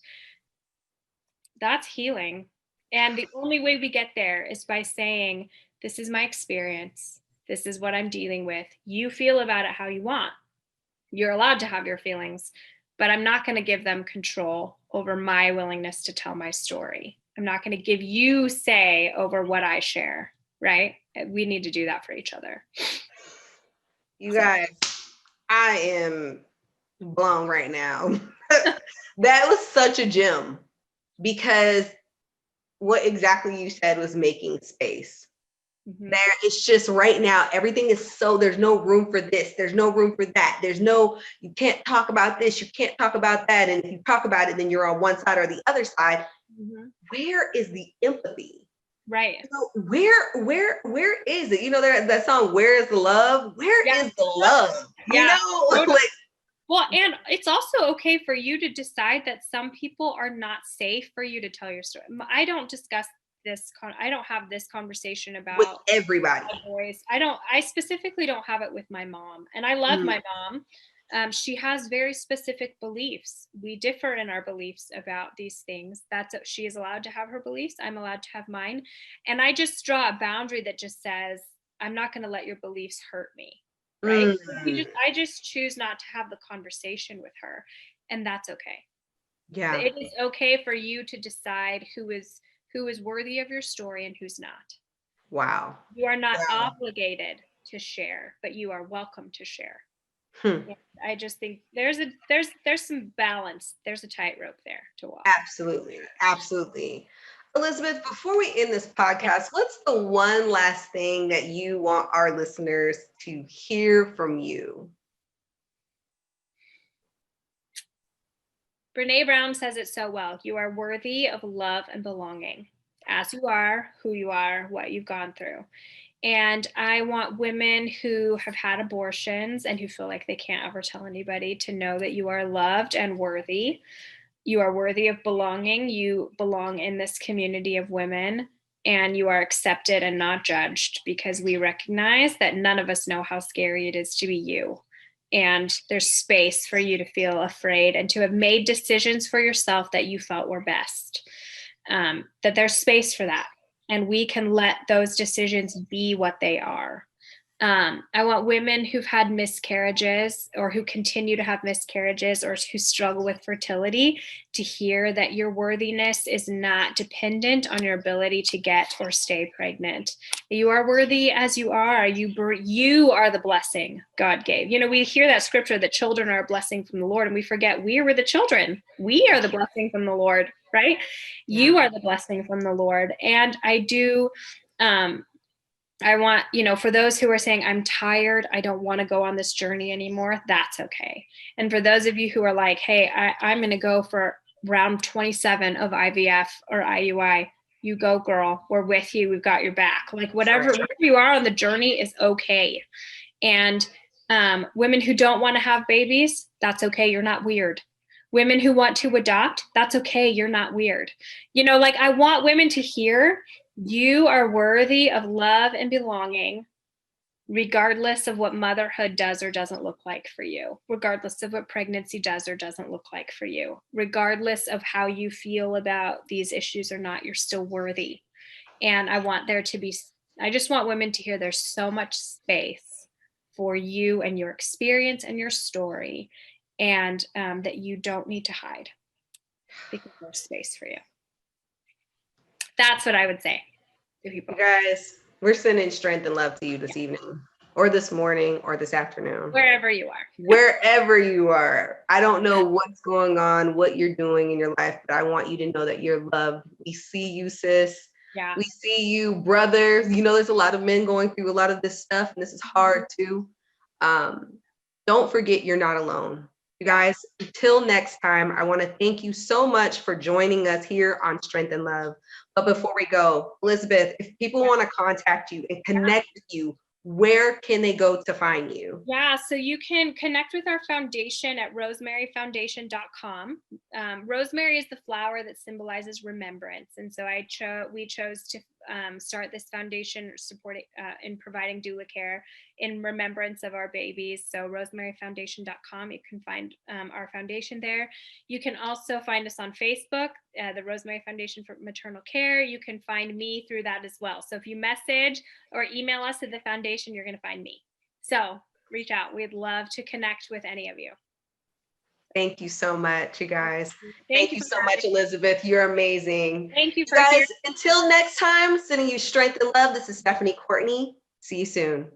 [SPEAKER 2] that's healing. And the only way we get there is by saying, this is my experience. This is what I'm dealing with. You feel about it how you want. You're allowed to have your feelings, but I'm not going to give them control over my willingness to tell my story. I'm not going to give you say over what I share, right? We need to do that for each other.
[SPEAKER 1] You guys, I am blown right now. That was such a gem, because what exactly you said was making space. There, it's just right now, everything is so, there's no room for this, there's no room for that, you can't talk about this, you can't talk about that, and if you talk about it, then you're on one side or the other side. Where is the empathy?
[SPEAKER 2] Right.
[SPEAKER 1] So where is it? That song, Where is the Love? Where is the love?
[SPEAKER 2] Totally. Well, and it's also okay for you to decide that some people are not safe for you to tell your story. I don't discuss I don't have this conversation about
[SPEAKER 1] with everybody.
[SPEAKER 2] Boys. I specifically don't have it with my mom, and I love my mom. She has very specific beliefs. We differ in our beliefs about these things. She is allowed to have her beliefs. I'm allowed to have mine. And I just draw a boundary that just says, I'm not going to let your beliefs hurt me. Right. I just choose not to have the conversation with her. And that's okay.
[SPEAKER 1] Yeah.
[SPEAKER 2] It is okay for you to decide who is worthy of your story and who's not.
[SPEAKER 1] Wow.
[SPEAKER 2] You are not obligated to share, but you are welcome to share. I just think there's some balance. There's a tightrope there to walk.
[SPEAKER 1] Absolutely. Absolutely. Elisabeth, before we end this podcast, what's the one last thing that you want our listeners to hear from you?
[SPEAKER 2] Brene Brown says it so well. You are worthy of love and belonging, as you are, who you are, what you've gone through. And I want women who have had abortions and who feel like they can't ever tell anybody to know that you are loved and worthy. You are worthy of belonging. You belong in this community of women, and you are accepted and not judged, because we recognize that none of us know how scary it is to be you. And there's space for you to feel afraid and to have made decisions for yourself that you felt were best. That there's space for that. And we can let those decisions be what they are. I want women who've had miscarriages or who continue to have miscarriages or who struggle with fertility to hear that your worthiness is not dependent on your ability to get or stay pregnant. You are worthy as you are. You are the blessing God gave. We hear that scripture that children are a blessing from the Lord, and we forget we were the children. We are the blessing from the Lord, right? Yeah. You are the blessing from the Lord. And I do, I want, for those who are saying, I'm tired, I don't want to go on this journey anymore, that's okay. And for those of you who are like, hey, I'm going to go for round 27 of IVF or IUI, you go, girl, we're with you. We've got your back. Like whatever you are on the journey is okay. And women who don't want to have babies, that's okay. You're not weird. Women who want to adopt, that's okay. You're not weird. I want women to hear you are worthy of love and belonging, regardless of what motherhood does or doesn't look like for you, regardless of what pregnancy does or doesn't look like for you, regardless of how you feel about these issues or not, you're still worthy. And I just want women to hear there's so much space for you and your experience and your story, and that you don't need to hide, because there's space for you. That's what I would say to people.
[SPEAKER 1] You guys, we're sending strength and love to you this evening, or this morning, or this afternoon.
[SPEAKER 2] Wherever you are.
[SPEAKER 1] Wherever you are. I don't know what's going on, what you're doing in your life, but I want you to know that you're loved. We see you, sis. Yeah. We see you, brother. There's a lot of men going through a lot of this stuff, and this is hard too. Don't forget you're not alone. You guys, until next time, I want to thank you so much for joining us here on Strength and Love. But before we go, Elisabeth, if people want to contact you and connect with you, where can they go to find you?
[SPEAKER 2] Yeah, so you can connect with our foundation at rosemaryfoundation.com. Rosemary is the flower that symbolizes remembrance. And so we chose to start this foundation supporting in providing doula care in remembrance of our babies. So rosemaryfoundation.com, you can find our foundation there. You can also find us on Facebook, the Rosemary Foundation for Maternal Care. You can find me through that as well. So if you message or email us at the foundation, you're going to find me. So reach out. We'd love to connect with any of you.
[SPEAKER 1] Thank you so much, you guys. Thank you so much, Elisabeth. You're amazing.
[SPEAKER 2] Thank you,
[SPEAKER 1] guys. Until next time, sending you strength and love. This is Stephanie Courtney. See you soon.